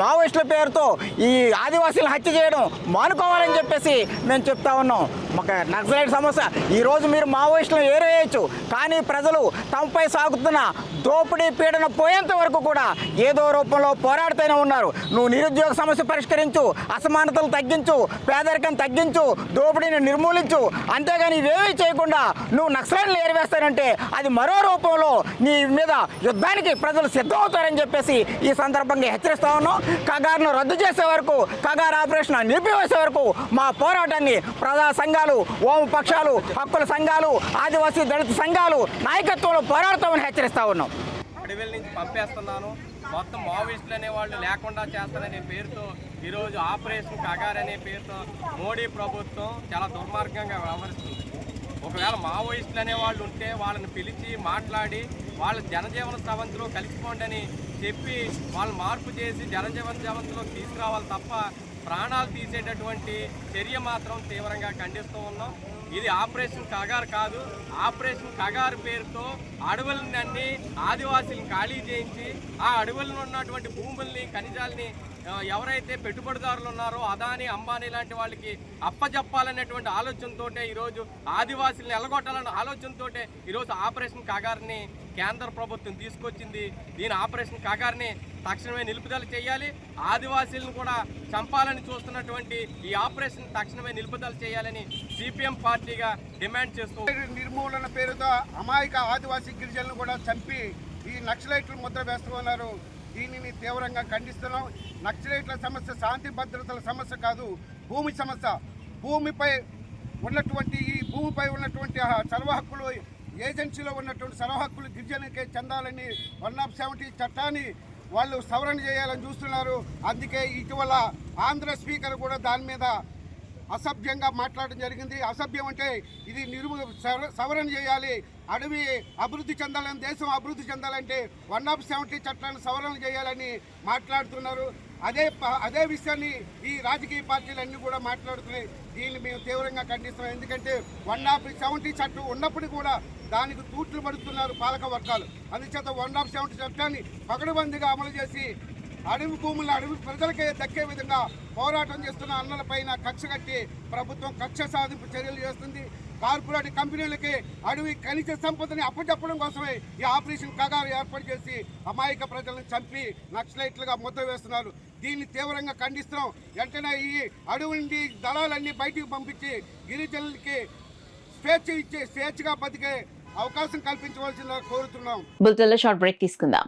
మావోయిస్టుల పేరుతో ఈ ఆదివాసీలను హత్య చేయడం మానుకోవాలని చెప్పేసి మేము చెప్తా ఉన్నాం. ఒక నక్సలైట్ సమస్య ఈరోజు మీరు మావోయిస్టులను ఏరేయచ్చు, కానీ ప్రజలు తమపై సాగుతున్న దోపిడీ పీడన పోయేంత వరకు కూడా ఏదో రూపంలో పోరాడుతూనే ఉన్నారు. నువ్వు నిరుద్యోగ సమస్య పరిష్కరించు, అసమానతలు తగ్గించు, పేదరికం తగ్గించు, దోపిడీని నిర్మూలించు, అంతేగాని ఇవేమీ చేయకుండా నువ్వు నక్సలైట్లు ఏరివేస్తానంటే అది మరో రూపంలో నీ మీద యుద్ధానికి ప్రజలు సిద్ధమవుతారని చెప్పేసి ఈ సందర్భంగా హెచ్చరిస్తా ఉన్నాం. కగార్ను రద్దు చేసే వరకు, కగార్ ఆపరేషన్ నిలిపివేసే వరకు మా పోరాటాన్ని ప్రజా సంఘాలు, వామపక్షాలు, హక్కుల సంఘాలు, ఆదివాసీ దళిత సంఘాలు నాయకత్వంలో పోరాడతామని హెచ్చరిస్తా ఉన్నాం.
అడవిల నుంచి పంపేస్తున్నాను, మొత్తం మావోయిస్టులు అనేవాళ్ళు లేకుండా చేస్తారనే పేరుతో ఈరోజు ఆపరేషన్ కగార్ అనే పేరుతో మోడీ ప్రభుత్వం చాలా దుర్మార్గంగా వ్యవహరిస్తుంది. ఒకవేళ మావోయిస్టులు అనేవాళ్ళు ఉంటే వాళ్ళని పిలిచి మాట్లాడి వాళ్ళ జనజీవన స్రవంతిలో కలిసిపోండి అని చెప్పి వాళ్ళు మార్పు చేసి జనజీవన స్రవంతిలో తీసుకురావాలి తప్ప ప్రాణాలు తీసేటటువంటి చర్య మాత్రం తీవ్రంగా ఖండిస్తూ ఉన్నాం. ఇది ఆపరేషన్ కగార్ కాదు. ఆపరేషన్ కగార్ పేరుతో అడవులన్నీ ఆదివాసీలను ఖాళీ చేయించి ఆ అడవుల్లో ఉన్నటువంటి భూముల్ని ఖనిజాలని ఎవరైతే పెట్టుబడిదారులు ఉన్నారో అదాని అంబానీ లాంటి వాళ్ళకి అప్పచెప్పాలనేటువంటి ఆలోచనతోటే ఈరోజు ఆదివాసీలను ఎల్లగొట్టాలన్న ఆలోచనతోటే ఈరోజు ఆపరేషన్ కగార్ని కేంద్ర ప్రభుత్వం తీసుకొచ్చింది. దీని ఆపరేషన్ కగార్ని తక్షణమే నిలుపుదల చేయాలి. ఆదివాసీలను కూడా చంపాలని చూస్తున్నటువంటి ఈ ఆపరేషన్ తక్షణమే నిలుపుదల చేయాలని సిపిఎం పార్టీగా డిమాండ్ చేస్తూ
నిర్మూలన పేరుతో అమాయక ఆదివాసీ గిరిజనులను కూడా చంపి ఈ నక్సలైట్లు ముద్ర వేస్తూ ఉన్నారు. దీనిని తీవ్రంగా ఖండిస్తున్నాం. నక్సలైట్ల సమస్య శాంతి భద్రతల సమస్య కాదు, భూమి సమస్య. భూమిపై ఉన్నటువంటి సర్వ హక్కులు ఏజెన్సీలో ఉన్నటువంటి సర్వ హక్కులు గిరిజనులకే చెందాలని 170 చట్టాన్ని వాళ్ళు సవరణ చేయాలని చూస్తున్నారు. అందుకే ఇటీవల ఆంధ్ర స్పీకర్ కూడా దాని మీద అసభ్యంగా మాట్లాడడం జరిగింది. అసభ్యం అంటే ఇది సవరణ చేయాలి, అడవి అభివృద్ధి చెందాలని, దేశం అభివృద్ధి చెందాలంటే 170 చట్టాలను సవరణ చేయాలని మాట్లాడుతున్నారు. అదే విషయాన్ని ఈ రాజకీయ పార్టీలన్నీ కూడా మాట్లాడుతున్నాయి. దీన్ని మేము తీవ్రంగా ఖండిస్తున్నాం. ఎందుకంటే 170 చట్టం ఉన్నప్పటికీ కూడా దానికి తూట్లు పడుతున్నారు పాలక వర్గాలు. అందుచేత 170 చట్టాన్ని పకడ్బందీగా అమలు చేసి అడవి భూములను అడవి ప్రజలకే దక్కే విధంగా పోరాటం చేస్తున్న అన్నలపైన కక్ష కట్టి ప్రభుత్వం కక్ష సాధింపు చర్యలు చేస్తుంది. కార్పొరేట్ కంపెనీలకి అడవి ఖనిజ సంపదని అప్పచెప్పడం కోసమే ఈ ఆపరేషన్ కగారు ఏర్పాటు చేసి అమాయక ప్రజలను చంపి నక్సలైట్లుగా ముద్ర వేస్తున్నారు. దీన్ని తీవ్రంగా ఖండిస్తున్నాం. వెంటనే ఈ అడవి నుండి దళాలన్నీ బయటికి పంపించి గిరిజనులకి స్వేచ్ఛగా బతికే అవకాశం కల్పించవలసిందిగా కోరుతున్నాం.
బులెటిన్లో షార్ట్ బ్రేక్ తీసుకుందాం.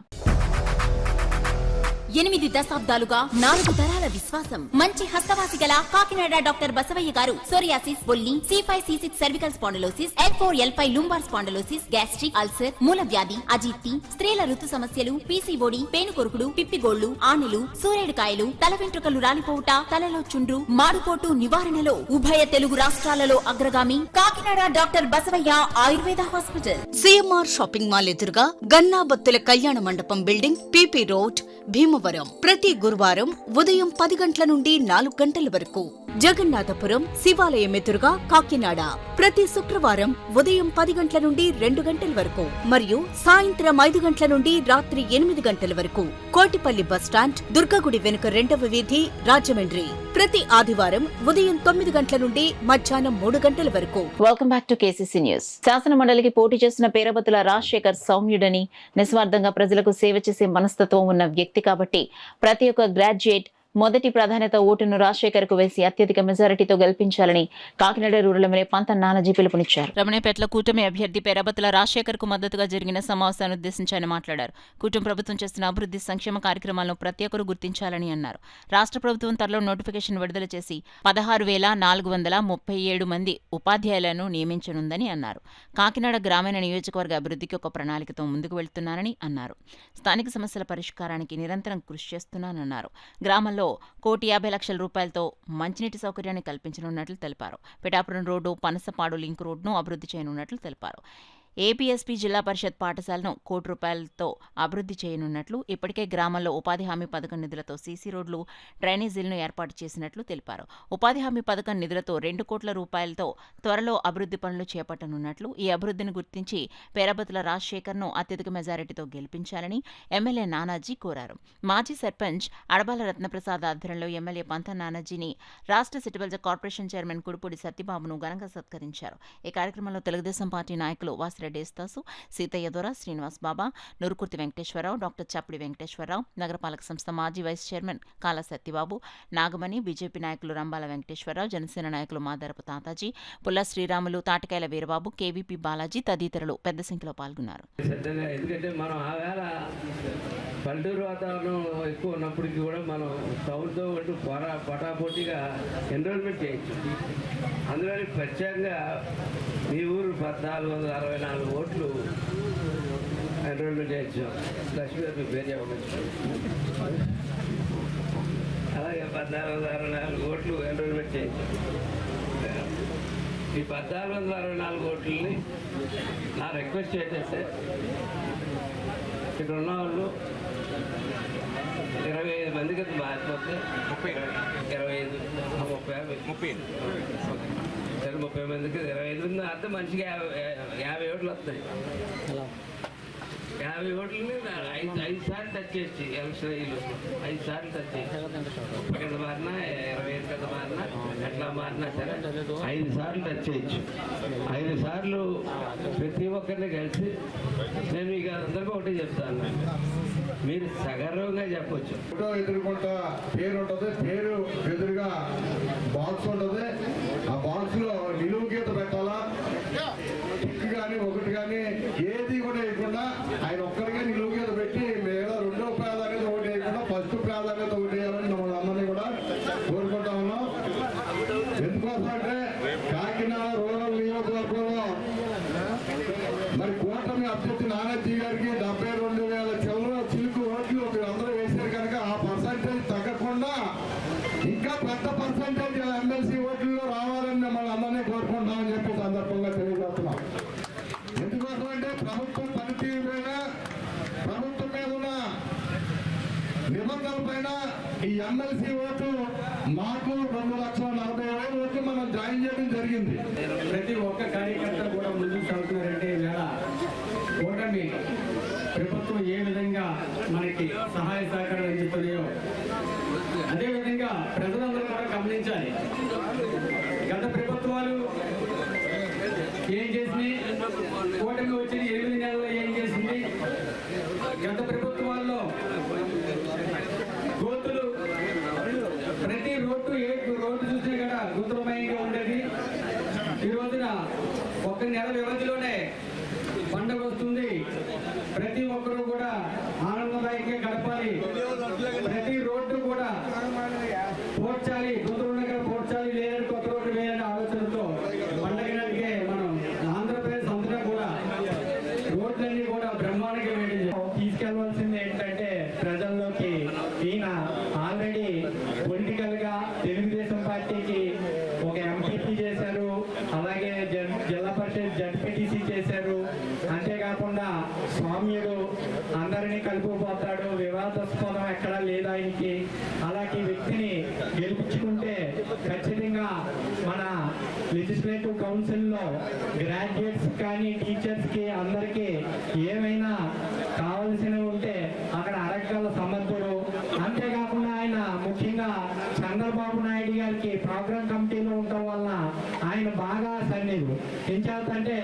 8 దశాబ్దాలుగా 4 తరాల విశ్వాసం. మంచి హస్తవాసి గల కాకినాడ డాక్టర్ బసవయ్య గారు సోరియాసిస్, బొల్లి, C5C6 cervical spondylosis, L4L5 lumbar spondylosis, gastric ulcer, మూలవ్యాధి, అజీర్తి, స్త్రీల ఋతు సమస్యలు, పీసీఓడి, పేనుకొరుకుడు, పిప్పిగోళ్లు, ఆనెలు, సూరేడుకాయలు, తల వెంట్రుకలు రాలిపోవుట, తలలో చుండ్రు, మాడుకోటు నివారణలో ఉభయ తెలుగు రాష్ట్రాలలో అగ్రగామి Kakinada doctor Basavaiah Ayurveda hospital.
CMR shopping mall ఎదురుగా గన్నాబత్తుల కళ్యాణ మండపం బిల్డింగ్, పీపీ రోడ్, భీమవరం. ప్రతి గురువారం ఉదయం 10 గంటల నుండి 4 గంటల వరకు. జగన్నాథపురం శివాలయం ఎదురుగా కాకినాడ ప్రతి శుక్రవారం ఉదయం 10 గంటల నుండి 2 గంటల వరకు మరియు సాయంత్రం 5 గంటల నుండి రాత్రి 8 గంటల వరకు. కోటిపల్లి బస్టాండ్, దుర్గగుడి వెనుక 2వ వీధి, రాజమండ్రి ప్రతి ఆదివారం ఉదయం 9 గంటల నుండి మధ్యాహ్నం 3 గంటల వరకు.
Welcome back to KCC news. శాసన మండలికి పోటీ చేస్తున్న పేరబతుల రాజశేఖర్ సౌమ్యుడని, నిస్వార్థంగా ప్రజలకు సేవ చేసే మనస్తత్వం ఉన్న వ్యక్తి కాబట్టి ప్రతి ఒక్క గ్రాడ్యుయేట్ మొదటి ప్రాధాన్యత ఓటును రాజశేఖర్ కు వేసి అత్యధిక మెజారిటీతో గెలిపించాలని కాకినాడ రూరల్ ఎమ్మెల్యే పంత నానాజీ పిలుపునిచ్చారు.
రమణేపేటలో కూటమి అభ్యర్థి పేరబతుల రాజశేఖర్ కు మద్దతుగా జరిగిన సమావేశాన్ని ఉద్దేశించి ఆయన మాట్లాడారు. కూటమి ప్రభుత్వం చేస్తున్న అభివృద్ధి సంక్షేమ కార్యక్రమాలను ప్రతి ఒక్కరూ గుర్తించాలని అన్నారు. రాష్ట్ర ప్రభుత్వం త్వరలో నోటిఫికేషన్ విడుదల చేసి 16,437 మంది ఉపాధ్యాయులను నియమించనుందని అన్నారు. కాకినాడ గ్రామీణ నియోజకవర్గ అభివృద్ధికి ఒక ప్రణాళికతో ముందుకు వెళ్తున్నానని అన్నారు. స్థానిక సమస్యల పరిష్కారానికి నిరంతరం కృషి చేస్తున్నానన్నారు. గ్రామంలో 1,50,00,000 రూపాయలతో మంచినీటి సౌకర్యాన్ని కల్పించనున్నట్లు తెలిపారు. పిఠాపురం రోడ్డు, పనసపాడు లింక్ రోడ్ను అభివృద్ధి చేయనున్నట్లు తెలిపారు. ఏపీఎస్పీ జిల్లా పరిషత్ పాఠశాలను 1 కోటి రూపాయలతో అభివృద్ధి చేయనున్నట్లు, ఇప్పటికే గ్రామంలో ఉపాధి హామీ పథకం నిధులతో సీసీ రోడ్లు, డ్రైనేజీలను ఏర్పాటు చేసినట్లు తెలిపారు. ఉపాధి హామీ పథకం నిధులతో 2 కోట్ల రూపాయలతో త్వరలో అభివృద్ధి పనులు చేపట్టనున్నట్లు, ఈ అభివృద్ధిని గుర్తించి పేరబతుల రాజశేఖర్ను అత్యధిక మెజారిటీతో గెలిపించాలని ఎమ్మెల్యే నానాజీ కోరారు. మాజీ సర్పంచ్ అడబాల రత్నప్రసాద్ ఆధ్వర్యంలో ఎమ్మెల్యే పంత నానాజీని రాష్ట్ర సిటిబల్జ కార్పొరేషన్ చైర్మన్ కుడుపూడి సత్యబాబును ఘనంగా సత్కరించారు. ఈ కార్యక్రమంలో తెలుగుదేశం పార్టీ నాయకులు రెడ్డి ఎస్తాసు, సీతయ్య దొర, శ్రీనివాస్ బాబా, నూరుకుర్తి వెంకటేశ్వరరావు, డాక్టర్ చప్పిడి వెంకటేశ్వరరావు, నగరపాలక సంస్థ మాజీ వైస్ చైర్మన్ కాల సత్యబాబు, నాగమణి, బీజేపీ నాయకులు రంబాల వెంకటేశ్వరరావు, జనసేన నాయకులు మాదరపు తాతాజీ, పుల్ల శ్రీరాములు, తాటికాయల వీరబాబు, కేవీపీ బాలాజీ తదితరులు పెద్ద సంఖ్యలో పాల్గొన్నారు.
ఎందుకంటే మనం ఆవేళ పల్లెటూరు వాతావరణం ఎక్కువ ఉన్నప్పటికీ కూడా మనం టౌన్తో పాటు పటాపోటీగా ఎన్రోల్మెంట్ చేయొచ్చు. అందులో ప్రత్యేకంగా మీ ఊరు 1,464 ఓట్లు ఎన్రోల్మెంట్ చేయించాం. లక్ష్మీ గారు పేరు చెప్పవచ్చు. అలాగే 1464 ఓట్లు ఎన్రోల్మెంట్ చేయించాం. ఈ 1464 ఓట్లని నా రిక్వెస్ట్ ఏంటంటే ఇక్కడ ఉన్న వాళ్ళు 25 మందికి మారిపోతే 25 సరే 30 మందికి 25 మంది అర్థం మంచిగా 50 ఓట్లు వస్తాయి. 50 ఓట్లని 5 సార్లు టచ్ చేసి ఎలక్షన్ అయ్యి 5 సార్లు టచ్ చేసి 30 కింద మారినా 25 కింద మారినా ఎట్లా మారినా సరే 5 సార్లు టచ్ చేయొచ్చు. 5 సార్లు ప్రతి ఒక్కరిని కలిసి నేను మీకు అందరికీ ఒకటే చెప్తాను, మీరు సగర్వంగా చెప్పొచ్చు.
ఫోటో ఎదుర్కొంటా పేరు ఉంటుంది, పేరు ఎదురుగా బాక్స్ ఉంటుంది. ఆ బాక్స్లో నిలువు గీత పెట్టాలా, టిక్ కానీ ఒకటి కానీ ఏది కూడా వేయకుండా ఆయన ఒక్కరిగా నిలువు గీత పెట్టి లేదా రెండో ప్రాధాన్యత ఒకటి వేయకుండా ఫస్ట్ ప్రాధాన్యత ఒకటి వేయాలని మమ్మల్ని అందరినీ కూడా కోరుకుంటా ఉన్నాం. ఎందుకోసం అంటే కాకినాడ రూరల్ నియోజకవర్గంలో మరి కూటమి అభ్యర్థి నానాజీ గారికి 72,000 చిలుకు ఓట్లు మీరు అందరూ వేశారు కనుక ఆ పర్సంటేజ్ తగ్గకుండా ఇంకా పెద్ద పర్సంటేజ్ ఎమ్మెల్సీ ఓట్లలో రావాలని మిమ్మల్ని అందరినీ కోరుకుంటామని చెప్పి సందర్భంగా తెలియజేస్తున్నాం. ఎందుకోసం అంటే ప్రభుత్వం పనితీరు పైన, ప్రభుత్వం మీద ఉన్న నిబంధనల పైన ఈ ఎమ్మెల్సీ ఓటు మాకు 2,40,40,000 ఓట్లు మనం జాయిన్ చేయడం జరిగింది.
ప్రతి ఒక్క కార్యకర్త కూడా ముందుకు సాగుతున్నారంటే ఈవేళ కూటమి ప్రభుత్వం ఏ విధంగా మనకి సహాయ సహకారాలు అందిస్తున్నాయో అదేవిధంగా ప్రజలందరూ కూడా గమనించాలి. గత ప్రభుత్వాలు ఏం చేసింది, కూటమి వచ్చిన 8 నెలల్లో ఏం చేసింది, గత ప్రభుత్వాల్లో గోతులు ప్రతి రోడ్డు చూసినా కూడా గుంతలమయంగా ఉండేది. ఈ రోజున 1 నెల వ్యవధిలోనే పండుగ వస్తుంది. ప్రతి ఒక్కరూ కూడా ఆనందదాయకంగా గడపాలి. ప్రతి రోడ్డు కూడా పోడ్చాలి, గుంతలుండగా పోడ్చాలి, లేదని కొత్త రోడ్డు వేయాలనే ఆలోచనతో పండుగ నాటికే మనం ఆంధ్రప్రదేశ్ అంతటా కూడా రోడ్లన్నీ కూడా బ్రహ్మాండంగా వేయడం తీసుకెళ్లవలసింది ఏంటంటే ప్రజల్లోకి. ఈయన ఆల్రెడీ పొలిటికల్ గా తెలుగుదేశం పార్టీకి ఒక ఎంపీపీ చేశారు, అలాగే జిల్లా పరిషత్ జడ్పీటీసీ చేశారు. అంతేకాకుండా స్వామ్యుడు అందరినీ కలుపుకుపోతాడు, వివాదాస్పదం ఎక్కడా లేదు ఆయనకి. అలాంటి వ్యక్తిని గెలిపించుకుంటే ఖచ్చితంగా మన లెజిస్లేటివ్ కౌన్సిల్లో గ్రాడ్యుయేట్స్ కానీ టీచర్స్ కి అందరికీ ఏమైనా కావాల్సినవి ఉంటే అక్కడ అడగగల సమర్థుడు. అంతేకాకుండా ఆయన ముఖ్యంగా చంద్రబాబు నాయుడు గారికి ప్రోగ్రామ్ కమిటీలో ఉండటం వల్ల ఆయన బాగా సన్నిధులు. అంటే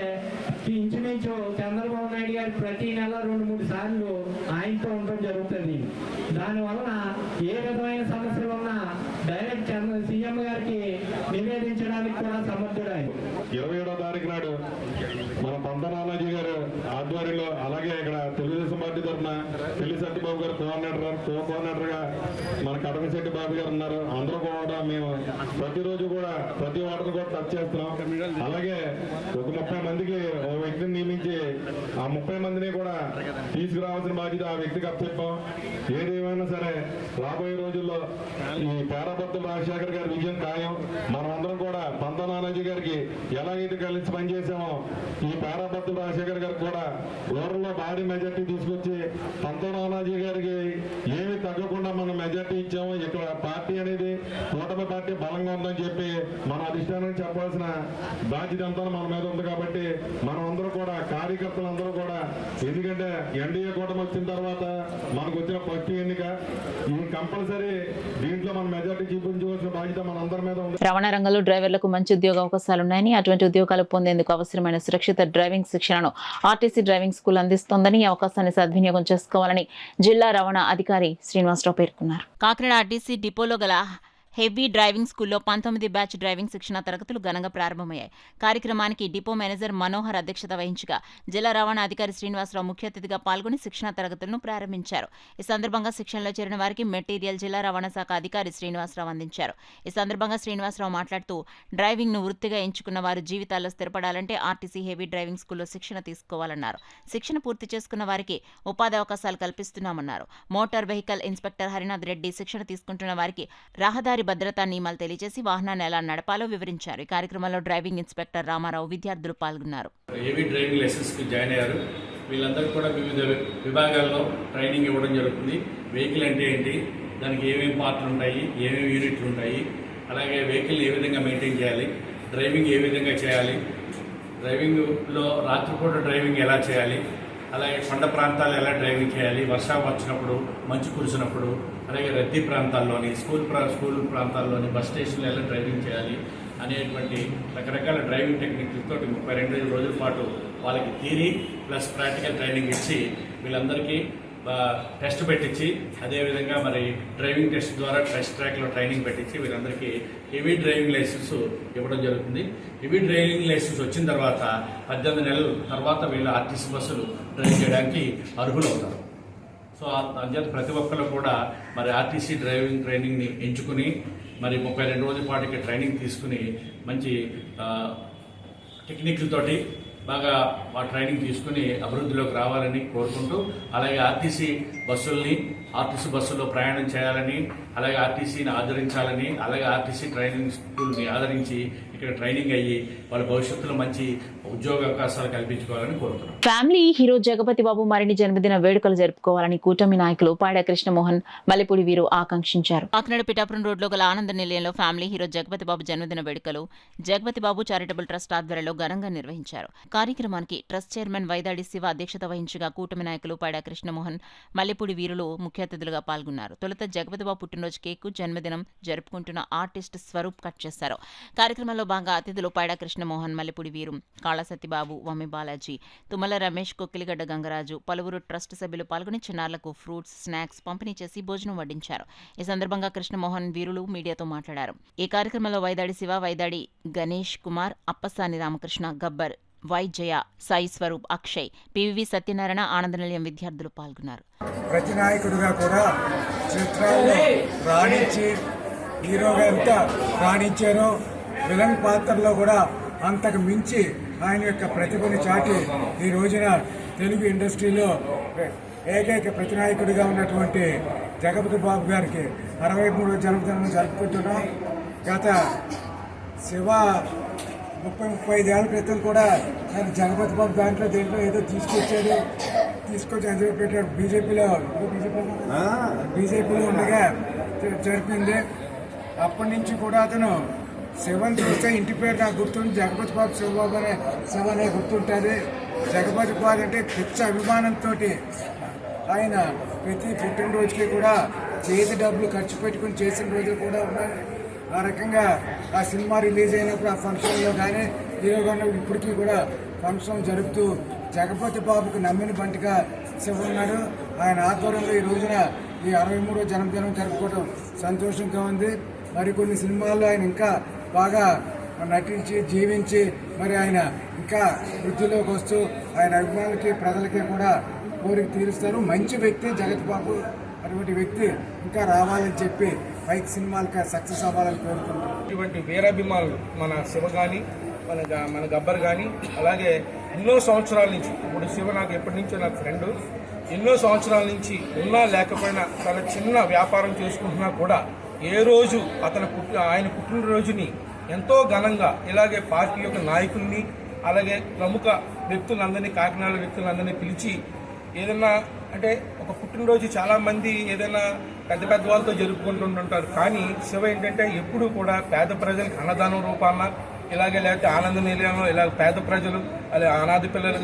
ఇంచుమించు చంద్రబాబు నాయుడు గారు ప్రతి నెల 2-3 సార్లు ఆయనతో ఉండడం జరుగుతుంది. దానివలన ఏ విధమైన సమస్యలు ఉన్నా డైరెక్ట్ సీఎం గారికి నివేదించడానికి కూడా సమర్థుడు ఆయన.
27వ తారీఖు నాడు మన పంతనానాజీ గారు ఆధ్వర్యంలో, అలాగే ఇక్కడ తెలుగుదేశం పార్టీ తరఫున పెళ్లిశెట్టి బాబు గారు కోఆర్డినేటర్ గా మన కడమశెట్టి బాబు గారు ఉన్నారు. అందరూ కూడా మేము ప్రతిరోజు కూడా ప్రతి ఓటర్ కూడా టచ్ చేస్తున్నాం. అలాగే ఒక 30 మందికి ఒక వ్యక్తిని నియమించి ఆ 30 మందిని కూడా తీసుకురావాల్సిన బాధ్యత ఆ వ్యక్తికి అప్పచెప్పాం. ఏదేమైనా సరే రాబోయే రోజుల్లో ఈ పేరాపత్తుల రాజశేఖర్ గారి విజయం ఖాయం. మనం అందరం కూడా పంతనానాజీ గారికి ఎలాగైతే కలిసి పనిచేసామో ఈ పేరాపత్తుల రాజశేఖర్ గారికి కూడా రూరల్లో భారీ మెజార్టీ తీసుకొచ్చి పంతనానాజీ గారికి ఏమి తగ్గకుండా మనం మెజార్టీ ఇచ్చాము. ఇక్కడ పార్టీ అనేది కూటమి పార్టీ బలంగా ఉందని చెప్పి మన అధిష్టానం చెప్పాల్సిన బాధ్యత అంతా మన మీద ఉంది. కాబట్టి మనం అందరూ కూడా కార్యకర్తలందరూ కూడా, ఎందుకంటే ఎన్డీఏ కూటమి వచ్చిన తర్వాత మనకు వచ్చిన ఫస్ట్ ఎన్నిక, ఈ కంపల్సరీ దీంట్లో మన మెజార్టీ చూపించవలసిన బాధ్యత మన అందరి మీద ఉంది.
రవాణా రంగంలో డ్రైవర్లకు మంచి ఉద్యోగ అవకాశాలున్నాయని, అటువంటి ఉద్యోగాలు పొందేందుకు అవసరమైన సురక్షిత డ్రైవింగ్ శిక్షణను ఆర్టీసీ డ్రైవింగ్ స్కూల్ అందిస్తోందని, ఈ అవకాశాన్ని సద్వినియోగం చేసుకోవాలని జిల్లా రవాణా అధికారి శ్రీనివాసరావు పేర్కొన్నారు.
కాకినాడ ఆర్టీసీ డిపోలో గల హెవీ డ్రైవింగ్ స్కూల్లో 19 బ్యాచ్ డ్రైవింగ్ శిక్షణ తరగతులు ఘనంగా ప్రారంభమయ్యాయి. కార్యక్రమానికి డిపో మేనేజర్ మనోహర్ అధ్యక్షత వహించగా జిల్లా రవాణా అధికారి శ్రీనివాసరావు ముఖ్య అతిథిగా పాల్గొని శిక్షణ తరగతులను ప్రారంభించారు. ఈ సందర్భంగా శిక్షణలో చేరిన వారికి మెటీరియల్ జిల్లా రవాణా శాఖ అధికారి శ్రీనివాసరావు అందించారు. ఈ సందర్భంగా శ్రీనివాసరావు మాట్లాడుతూ డ్రైవింగ్ ను వృత్తిగా ఎంచుకున్న వారు జీవితాల్లో స్థిరపడాలంటే ఆర్టీసీ హెవీ డ్రైవింగ్ స్కూల్లో శిక్షణ తీసుకోవాలన్నారు. శిక్షణ పూర్తి చేసుకున్న వారికి ఉపాధి అవకాశాలు కల్పిస్తున్నామన్నారు. Motor vehicle inspector Harinath Reddy శిక్షణ తీసుకుంటున్న వారికి రహదారి భద్రతా నియమాలు తెలియజేసి వాహనాన్ని ఎలా నడపాలో వివరించారు. ఈ కార్యక్రమంలో డ్రైవింగ్ ఇన్స్పెక్టర్ రామారావు, విద్యార్థులు పాల్గొన్నారు.
ఏవీ డ్రైవింగ్ లైసెన్స్కి జాయిన్ అయ్యారు. వీళ్ళందరూ కూడా వివిధ విభాగాల్లో ట్రైనింగ్ ఇవ్వడం జరుగుతుంది. వెహికల్ అంటే ఏంటి, దానికి ఏమేమి పార్ట్లు ఉంటాయి, ఏమేమి యూనిట్లు ఉంటాయి, అలాగే వెహికల్ని ఏ విధంగా మెయింటైన్ చేయాలి, డ్రైవింగ్ ఏ విధంగా చేయాలి, డ్రైవింగ్లో రాత్రిపూట డ్రైవింగ్ ఎలా చేయాలి, అలాగే కొండ ప్రాంతాలు ఎలా డ్రైవింగ్ చేయాలి, వర్షం వచ్చినప్పుడు, మంచు కురిసినప్పుడు, అలాగే రద్దీ ప్రాంతాల్లోని స్కూల్ ప్రాంతాల్లోని బస్ స్టేషన్లో ఎలా డ్రైవింగ్ చేయాలి అనేటువంటి రకరకాల డ్రైవింగ్ టెక్నిక్లతో 32 రోజుల పాటు వాళ్ళకి థియరీ ప్లస్ ప్రాక్టికల్ ట్రైనింగ్ ఇచ్చి వీళ్ళందరికీ టెస్ట్ పెట్టించి, అదేవిధంగా మరి డ్రైవింగ్ టెస్ట్ ద్వారా టెస్ట్ ట్రాక్లో ట్రైనింగ్ పెట్టించి వీళ్ళందరికీ హెవీ డ్రైవింగ్ లైసెన్స్ ఇవ్వడం జరుగుతుంది. హెవీ డ్రైవింగ్ లైసెన్స్ వచ్చిన తర్వాత 18 నెలల తర్వాత వీళ్ళు ఆర్టీసీ బస్సులు డ్రైవ్ చేయడానికి అర్హులవుతారు. సో అంచేత ప్రతి ఒక్కరు కూడా మరి ఆర్టీసీ డ్రైవింగ్ ట్రైనింగ్ని ఎంచుకుని మరి 32 రోజుల పాటుకి ట్రైనింగ్ తీసుకుని మంచి టెక్నిక్లతోటి బాగా ఆ ట్రైనింగ్ తీసుకుని అభివృద్ధిలోకి రావాలని కోరుకుంటూ, అలాగే ఆర్టీసీ బస్సుల్లో ప్రయాణం చేయాలని, అలాగే ఆర్టీసీని ఆదరించాలని, అలాగే ఆర్టీసీ ట్రైనింగ్ స్కూల్ని ఆదరించి ఇక్కడ ట్రైనింగ్ అయ్యి వాళ్ళ భవిష్యత్తులో మంచి ఉద్యోగ అవకాశాలు కల్పించుకోవాలని కోరుతున్నాం.
ఫ్యామిలీ హీరో జగపతి బాబు మరిన్ని జన్మదిన వేడుకలు జరుపుకోవాలని కూటమి నాయకులు పాడా కృష్ణమోహన్, మల్లెపూడి వీరు ఆకాంక్షించారు.
కాకినాడ పిఠాపురం రోడ్లో గల ఆనంద నిలయంలో ఫ్యామిలీ హీరో జగపతి బాబు జన్మదిన వేడుకలు జగపతి బాబు చారిటబుల్ ట్రస్ట్ ఆధ్వర్యంలో ఘనంగా నిర్వహించారు. కార్యక్రమానికి ట్రస్ట్ చైర్మన్ వైదాడి శివ అధ్యక్షత వహించగా కూటమి నాయకులు పాడా కృష్ణమోహన్, మల్లెపూడి వీరులు ముఖ్య అతిథులుగా పాల్గొన్నారు. తొలుత జగపతి బాబు పుట్టినరోజు కేకు జన్మదినం జరుపుకుంటున్న ఆర్టిస్ట్ స్వరూప్ కట్ చేశారు. కార్యక్రమంలో భాగంగా అతిథులు పాడా కృష్ణమోహన్, మల్లెపూడి వీరు, కాళ సత్యబాబు, వమ్మి బాలాజీ, తుమ్మల రమేష్, కొక్కిలిగడ్డ గంగరాజు, పలువురు ట్రస్ట్ సభ్యులు పాల్గొని చిన్నారులకు ఫ్రూట్స్, స్నాక్స్ పంపిణీ చేసి భోజనం వడ్డించారు. ఈ సందర్భంగా కృష్ణమోహన్ వీరులు మీడియాతో మాట్లాడారు. ఈ కార్యక్రమంలో వైదాడి శివ, వైదాడి గణేష్ కుమార్, అప్పసాని రామకృష్ణ, గబ్బర్, వై జయ, సాయి స్వరూప్, అక్షయ్, పివివి సత్యనారాయణ, ఆనంద నిలయం విద్యార్థులు పాల్గొన్నారు.
ప్రతి నాయకుడిగా కూడా చిత్రాల్లో రాణించి హీరోగా ఎంత రాణించారో విలన్ పాత్రలో కూడా అంతకు మించి ఆయన యొక్క ప్రతిభను చాటి ఈ రోజున తెలుగు ఇండస్ట్రీలో ఏకైక ప్రతినాయకుడిగా ఉన్నటువంటి జగపతి బాబు గారికి 63వ జన్మదినం జరుపుకుంటున్నాం. గత శివ 30-35 ఏళ్ల క్రితం కూడా నేను జగపతి బాబు దేంట్లో ఏదో తీసుకొచ్చి అందులో పెట్టాడు. బీజేపీలో ఉండగా జరిపింది. అప్పటి నుంచి కూడా అతను శివని చూస్తే ఇంటి పేరు నాకు గుర్తుంది, జగపతి బాబు శివబాబు అనే గుర్తుంటుంది. జగపతి బాబు అంటే పిచ్చ అభిమానంతో ఆయన ప్రతి పుట్టినరోజుకి కూడా చేతి డబ్బులు ఖర్చు పెట్టుకుని చేసిన రోజులు కూడా ఉన్నాయి. ఆ రకంగా ఆ సినిమా రిలీజ్ అయినప్పుడు ఆ ఫంక్షన్లో కానీ హీరోగా ఇప్పటికీ కూడా ఫంక్షన్ జరుపుతూ జగపతి బాబుకు నమ్మిన బంటిగా శివ ఉన్నాడు. ఆయన ఆధ్వర్యంలో ఈ రోజున ఈ 63వ జన్మదినం జరుపుకోవడం సంతోషంగా ఉంది. మరికొన్ని సినిమాల్లో ఆయన ఇంకా బాగా నటించి జీవించి మరి ఆయన ఇంకా వృద్ధిలోకి వస్తూ ఆయన అభిమానులకి ప్రజలకి కూడా కోరిక తీరుస్తారు. మంచి వ్యక్తి జగత్ బాబు, అటువంటి వ్యక్తి ఇంకా రావాలని చెప్పి పైకి సినిమాలకి సక్సెస్ అవ్వాలని కోరుకుంటున్నాం.
ఇటువంటి వీరాభిమానులు మన శివ కానీ మన గబ్బర్ కానీ, అలాగే ఎన్నో సంవత్సరాల నుంచి, ఇప్పుడు శివ నాకు ఎప్పటి నుంచో నాకు ఫ్రెండ్, ఎన్నో సంవత్సరాల నుంచి ఉన్నా లేకపోయినా తన చిన్న వ్యాపారం చేసుకుంటున్నా కూడా ఏ రోజు ఆయన పుట్టినరోజుని ఎంతో ఘనంగా ఇలాగే పార్టీ యొక్క నాయకుల్ని, అలాగే ప్రముఖ వ్యక్తులందరినీ, కాకినాడ వ్యక్తులందరినీ పిలిచి ఏదైనా అంటే ఒక పుట్టినరోజు చాలామంది ఏదైనా పెద్ద పెద్ద వాళ్ళతో జరుపుకుంటుంటారు. కానీ శివ ఏంటంటే ఎప్పుడూ కూడా పేద ప్రజలకు అన్నదానం రూపాన, ఇలాగే లేకపోతే ఆనంద నిలయంలో ఇలా పేద ప్రజలు అలా అనాథ పిల్లలు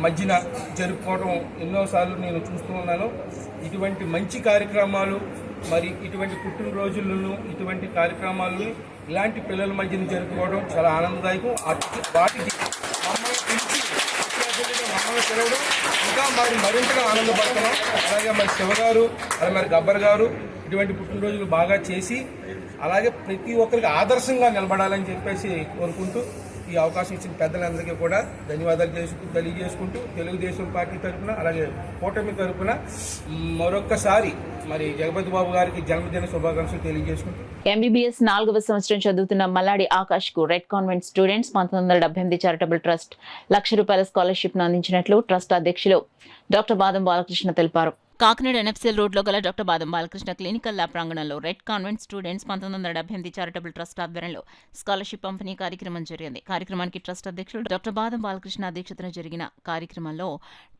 మధ్యన జరుపుకోవడం ఎన్నోసార్లు నేను చూస్తూ ఉన్నాను. ఇటువంటి మంచి కార్యక్రమాలు, మరి ఇటువంటి పుట్టినరోజులను, ఇటువంటి కార్యక్రమాలను ఇలాంటి పిల్లల మధ్యన జరుపుకోవడం చాలా ఆనందదాయకం. వాటికి మమ్మల్ని పిలిచి మమ్మల్ని పిలవడం ఇంకా మరింతగా ఆనందపడుతున్నాం. అలాగే మరి శివ గారు, అలాగే మరి గబ్బర్ గారు
ఇటువంటి పుట్టినరోజులు బాగా చేసి అలాగే ప్రతి ఒక్కరికి ఆదర్శంగా నిలబడాలని చెప్పేసి కోరుకుంటూ ఈ అవకాశం ఇచ్చిన పెద్దలందరికీ కూడా ధన్యవాదాలు తెలియజేసుకుంటూ తెలుగుదేశం పార్టీ తరఫున అలాగే కూటమి తరఫున మరొక్కసారి మరి జగపతి బాబు గారికి జన్మదిన శుభాకాంక్షలు తెలియజేసుకుంటూ
ఎంబీబీఎస్ 4వ సంవత్సరం చదువుతున్న మల్లాడి ఆకాష్ కు red convent students 1978 charitable trust ₹1,00,000 scholarship ను అందించినట్లు ట్రస్ట్ అధ్యక్షులు డాక్టర్ బాదం బాలకృష్ణ తెలిపారు.
కాకినాడ ఎన్ఎఫ్సీఎల్ రోడ్లో గల డాక్టర్ బాదం బాలకృష్ణ క్లినికల్ ల్యాబ్ ప్రాంగణంలో red convent students 1978 charitable trust ఆధ్వర్యంలో స్కాలర్షిప్ పంపిణీ కార్యక్రమం జరిగింది. కార్యక్రమానికి ట్రస్ట్ అధ్యక్షులు డాక్టర్ బాదం బాలకృష్ణ అధ్యక్షతన జరిగిన కార్యక్రమంలో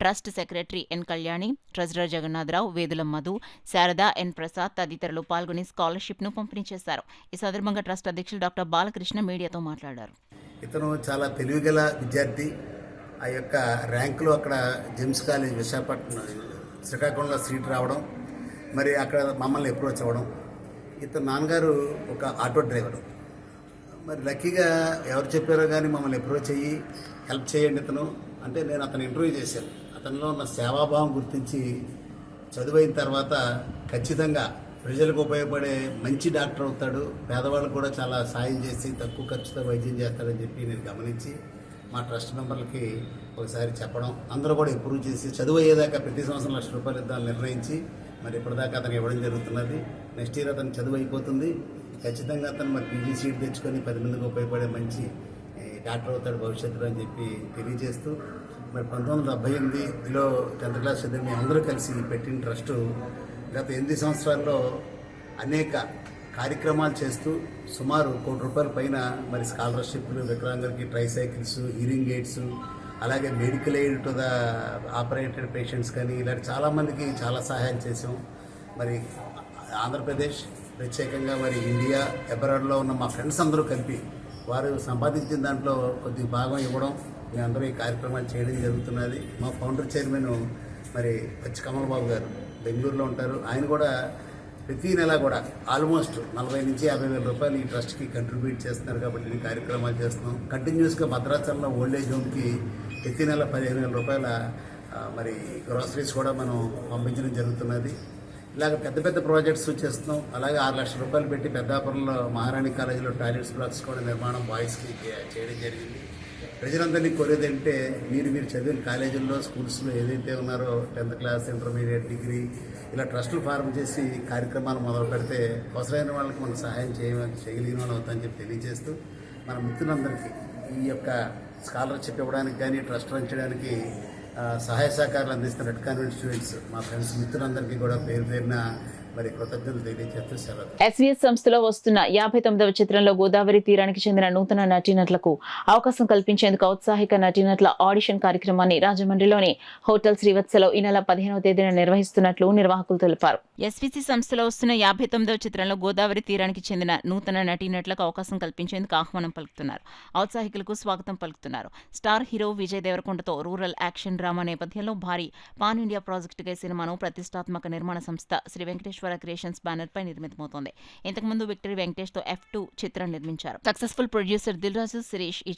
trust secretary N Kalyani, treasurer Jagannatharao, Vedula Madhu, Sarada, N Prasad తదితరులు పాల్గొని స్కాలర్షిప్ ను పంపిణీ చేశారు. ఈ సందర్భంగా ట్రస్ట్ అధ్యక్షులు డాక్టర్ బాలకృష్ణ మీడియాతో మాట్లాడారు.
ఇతను చాలా తెలివిగల విద్యార్థి. ఆ యొక్క ర్యాంకులో అక్కడ జెమ్స్ కాలేజ్ విశాఖపట్నం శ్రీకాకుళంలో సీట్ రావడం, మరి అక్కడ మమ్మల్ని అప్రోచ్ అవ్వడం. ఇతను నాన్నగారు ఒక ఆటో డ్రైవరు. మరి లక్కీగా ఎవరు చెప్పారో కానీ మమ్మల్ని అప్రోచ్ అయ్యి హెల్ప్ చేయండి ఇతను అంటే నేను అతను ఇంటర్వ్యూ చేశాను. అతనిలో ఉన్న సేవాభావం గుర్తించి చదువైన తర్వాత ఖచ్చితంగా ప్రజలకు ఉపయోగపడే మంచి డాక్టర్ అవుతాడు, పేదవాళ్ళకు కూడా చాలా సాయం చేసి తక్కువ ఖర్చుతో వైద్యం చేస్తాడని చెప్పి నేను గమనించి మా ట్రస్ట్ మెంబర్లకి ఒకసారి చెప్పడం, అందరూ కూడా అప్రూవ్ చేసి చదువు అయ్యేదాకా ప్రతి సంవత్సరం ₹1,00,000 ఇద్దామని నిర్ణయించి మరి ఇప్పటిదాకా అతను ఇవ్వడం జరుగుతున్నది. నెక్స్ట్ ఇయర్ అతను చదువు అయిపోతుంది. ఖచ్చితంగా అతను మరి పీజీ సీట్ తెచ్చుకొని 10 మందికి ఉపయోగపడే మంచి డాక్టర్ అవుతాడు భవిష్యత్తులో అని చెప్పి తెలియజేస్తూ మరి 1978లో 10th క్లాస్ చదివి మేము అందరూ కలిసి పెట్టిన ట్రస్టు గత 8 సంవత్సరాల్లో అనేక కార్యక్రమాలు చేస్తూ సుమారు ₹1,00,00,000 పైన మరి స్కాలర్షిప్లు, వికలాంగులకి ట్రైసైకిల్స్, హీరింగ్ ఎయిడ్స్, అలాగే medical aid to the operated patients కానీ ఇలాంటి చాలామందికి చాలా సహాయం చేసాం. మరి ఆంధ్రప్రదేశ్ ప్రత్యేకంగా మరి ఇండియా అబ్రాడ్లో ఉన్న మా ఫ్రెండ్స్ అందరూ కలిపి వారు సంపాదించిన దాంట్లో కొద్ది భాగం ఇవ్వడం, మేమందరూ ఈ కార్యక్రమాలు చేయడం జరుగుతున్నది. మా ఫౌండర్ చైర్మన్ మరి పచ్చి కమల్ బాబు గారు బెంగళూరులో ఉంటారు. ఆయన కూడా ప్రతి నెల కూడా ఆల్మోస్ట్ 40,000 నుంచి 50,000 రూపాయలు ఈ ట్రస్ట్కి కంట్రిబ్యూట్ చేస్తున్నారు. కాబట్టి ఈ కార్యక్రమాలు చేస్తున్నాం. కంటిన్యూస్గా భద్రాచలంలో ఓల్డేజ్ హోమ్కి ప్రతి నెల 15,000 రూపాయల మరి గ్రాసరీస్ కూడా మనం పంపించడం జరుగుతున్నది. ఇలాగ పెద్ద పెద్ద ప్రాజెక్ట్స్ చేస్తున్నాం. అలాగే 6 లక్షల రూపాయలు పెట్టి పెద్దాపురంలో మహారాణి కాలేజీలో టాయిలెట్స్ బ్లాక్స్ కూడా నిర్మాణం బాయ్స్కి చేయడం జరిగింది. ప్రజలందరినీ కోరేది అంటే మీరు చదివిన కాలేజీల్లో, స్కూల్స్లో ఏదైతే ఉన్నారో 10th క్లాస్, ఇంటర్మీడియట్, డిగ్రీ ఇలా ట్రస్టులు ఫార్మ్ చేసి కార్యక్రమాలు మొదలు పెడితే అవసరమైన వాళ్ళకి మనం సహాయం చేయలేని వాళ్ళు అవుతామని చెప్పి తెలియజేస్తూ మన మిత్రులందరికీ ఈ యొక్క స్కాలర్షిప్ ఇవ్వడానికి కానీ ట్రస్ట్ రన్ చేయడానికి సహాయ సహకారాలు అందిస్తున్న రెడ్ కాన్వెంట్ స్టూడెంట్స్ మా ఫ్రెండ్స్ మిత్రులందరికీ కూడా పేరు పేరున మరి కృతజ్ఞతలు తెలియజేస్తూ సెలవు.
ఎస్వీఎస్ సంస్థలో వస్తున్న 59వ చిత్రంలో గోదావరి తీరానికి చెందిన నూతన నటీనటులకు అవకాశం కల్పించేందుకు ఔత్సాహిక నటీనటుల ఆడిషన్ కార్యక్రమాన్ని రాజమండ్రిలోని హోటల్ శ్రీవత్సలో ఈ నెల 15వ తేదీన నిర్వహిస్తున్నట్లు నిర్వాహకులు తెలిపారు.
ఎస్వీసీ సంస్థలో వస్తున్న 59వ చిత్రంలో గోదావరి తీరానికి చెందిన నూతన నటీనటులకు అవకాశం కల్పించేందుకు ఆహ్వానం పలుకుతున్నారు. ఔత్సాహికులకు స్వాగతం పలుకుతున్నారు. స్టార్ హీరో విజయ్ దేవరకొండతో రూరల్ యాక్షన్ డ్రామా నేపథ్యంలో భారీ పాన్ ఇండియా ప్రాజెక్టుగా ఈ సినిమాను ప్రతిష్టాత్మక నిర్మాణ సంస్థ శ్రీ వెంకటేశ్వర క్రియేషన్స్ బ్యానర్ పై నిర్మితమవుతోంది. ఇంతకుముందు విక్టరీ వెంకటేష్ తో F2 చిత్రం నిర్మించారు. సక్సెస్ఫుల్ ప్రొడ్యూసర్ దిల్ రాజు సురేష్ ఈ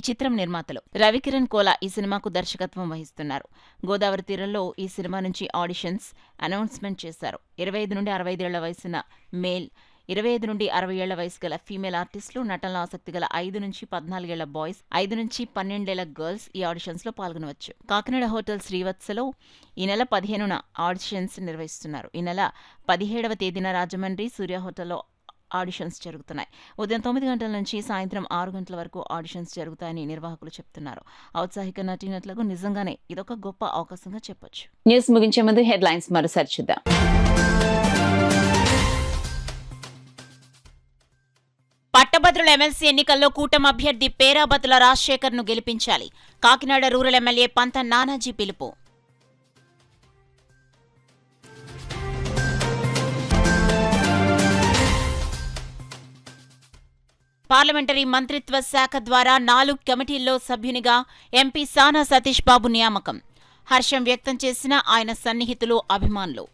చిత్రం నిర్మాతలు. రవికిరణ్ కోలా ఈ సినిమాకు దర్శకత్వం వహిస్తున్నారు. గోదావరి తీరంలో ఈ సినిమా నుంచి ఆడిషన్స్ అనౌన్స్మెంట్ చేశారు. 25 నుండి 65 ఏళ్ల వయసున్న మేల్, 25 నుండి 60 ఏళ్ల వయసు గల ఫీమేల్ ఆర్టిస్టులు, నటనలో ఆసక్తి గల 5 నుంచి 14 ఏళ్ల బాయ్స్, 5 నుంచి 12 ఏళ్ల గర్ల్స్ ఈ ఆడిషన్స్ లో పాల్గొనవచ్చు. కాకినాడ హోటల్ శ్రీవత్సలో ఈ నెల 15న ఆడిషన్స్ నిర్వహిస్తున్నారు. ఈ నెల 17వ తేదీన రాజమండ్రి సూర్య హోటల్లో ఆడిషన్స్ జరుగుతున్నాయి. ఉదయం 9 గంటల నుంచి సాయంత్రం 6 గంటల వరకు ఆడిషన్స్ జరుగుతాయని నిర్వాహకులు చెప్తున్నారు. ఔత్సాహిక నటీనటులకు నిజంగానే ఇదొక గొప్ప అవకాశంగా చెప్పొచ్చు.
న్యూస్ ముగించే ముందు హెడ్లైన్స్ మరోసారి చూద్దాం.
పట్టభద్రుల ఎమ్మెల్సీ ఎన్నికల్లో కూటమి అభ్యర్థి పేరాబతుల రాజశేఖర్ ను గెలిపించాలి. కాకినాడ రూరల్ ఎమ్మెల్యే పంత నానాజీ పిలుపు. పార్లమెంటరీ మంత్రిత్వ శాఖ ద్వారా 4 కమిటీల్లో సభ్యునిగా ఎంపీ సానా సతీష్ బాబు నియామకం. హర్షం వ్యక్తం చేసిన ఆయన సన్నిహితులు, అభిమానులు.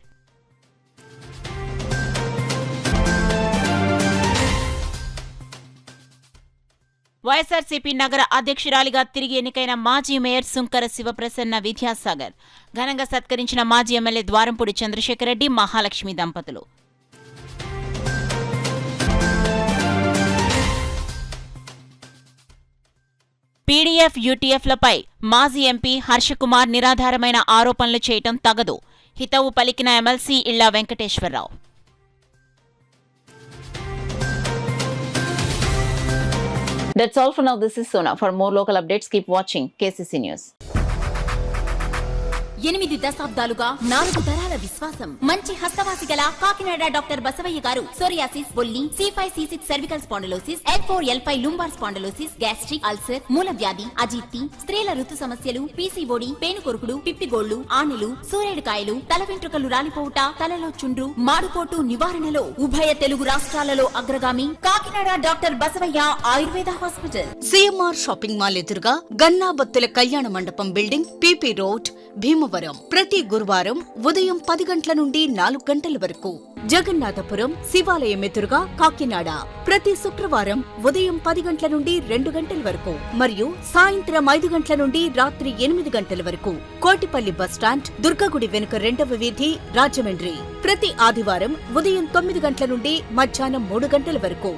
వైఎస్ఆర్సీపీ నగర అధ్యక్షురాలిగా తిరిగి ఎన్నికైన మాజీ మేయర్ సుంకర శివప్రసన్న విద్యాసాగర్ ఘనంగా సత్కరించిన మాజీ ఎమ్మెల్యే ద్వారంపూడి చంద్రశేఖర్ రెడ్డి, మహాలక్ష్మి దంపతులు. పీడీఎఫ్ యూటీఎఫ్లపై మాజీ ఎంపీ హర్షకుమార్ నిరాధారమైన ఆరోపణలు చేయటం తగదు. హితవు పలికిన ఎమ్మెల్సీ ఇళ్ల Venkateswararao.
That's all for now. This is Sona. For more local updates, keep watching KCC News.
8 దశాబ్దాలుగా 4 తరాల విశ్వాసం. మంచి హస్తవాసి గల కాకినాడ డాక్టర్ బసవయ్య గారు సోరియాసిస్, బొల్లి, C5C6 cervical spondylosis, L4L5 lumbar spondylosis, gastric ulcer, మూల వ్యాధి, అజీర్తి, స్త్రీల ఋతు సమస్యలు, పీసీఓడి, పేనుకొరుకుడు, పిప్పిగోళ్లు, ఆనెలు, సూరేడుకాయలు, తల వెంట్రుకలు రాలిపోవుట, తలలో చుండ్రు, మాడుకోటు నివారణలో ఉభయ తెలుగు రాష్ట్రాలలో అగ్రగామి Kakinada doctor Basavaiah Ayurveda hospital.
CMR shopping mall ఎదురుగా గన్నాబత్తుల కళ్యాణ మండపం బిల్డింగ్, పీపీ రోడ్, భీమవరం. ప్రతి గురువారం ఉదయం 10 గంటల నుండి 4 గంటల వరకు. జగన్నాథపురం శివాలయం ఎదురుగా కాకినాడ ప్రతి శుక్రవారం ఉదయం 10 గంటల నుండి 2 గంటల వరకు మరియు సాయంత్రం 5 గంటల నుండి రాత్రి 8 గంటల వరకు. కోటిపల్లి బస్టాండ్, దుర్గగుడి వెనుక 2వ వీధి, రాజమండ్రి ప్రతి ఆదివారం ఉదయం 9 గంటల నుండి మధ్యాహ్నం 3 గంటల వరకు.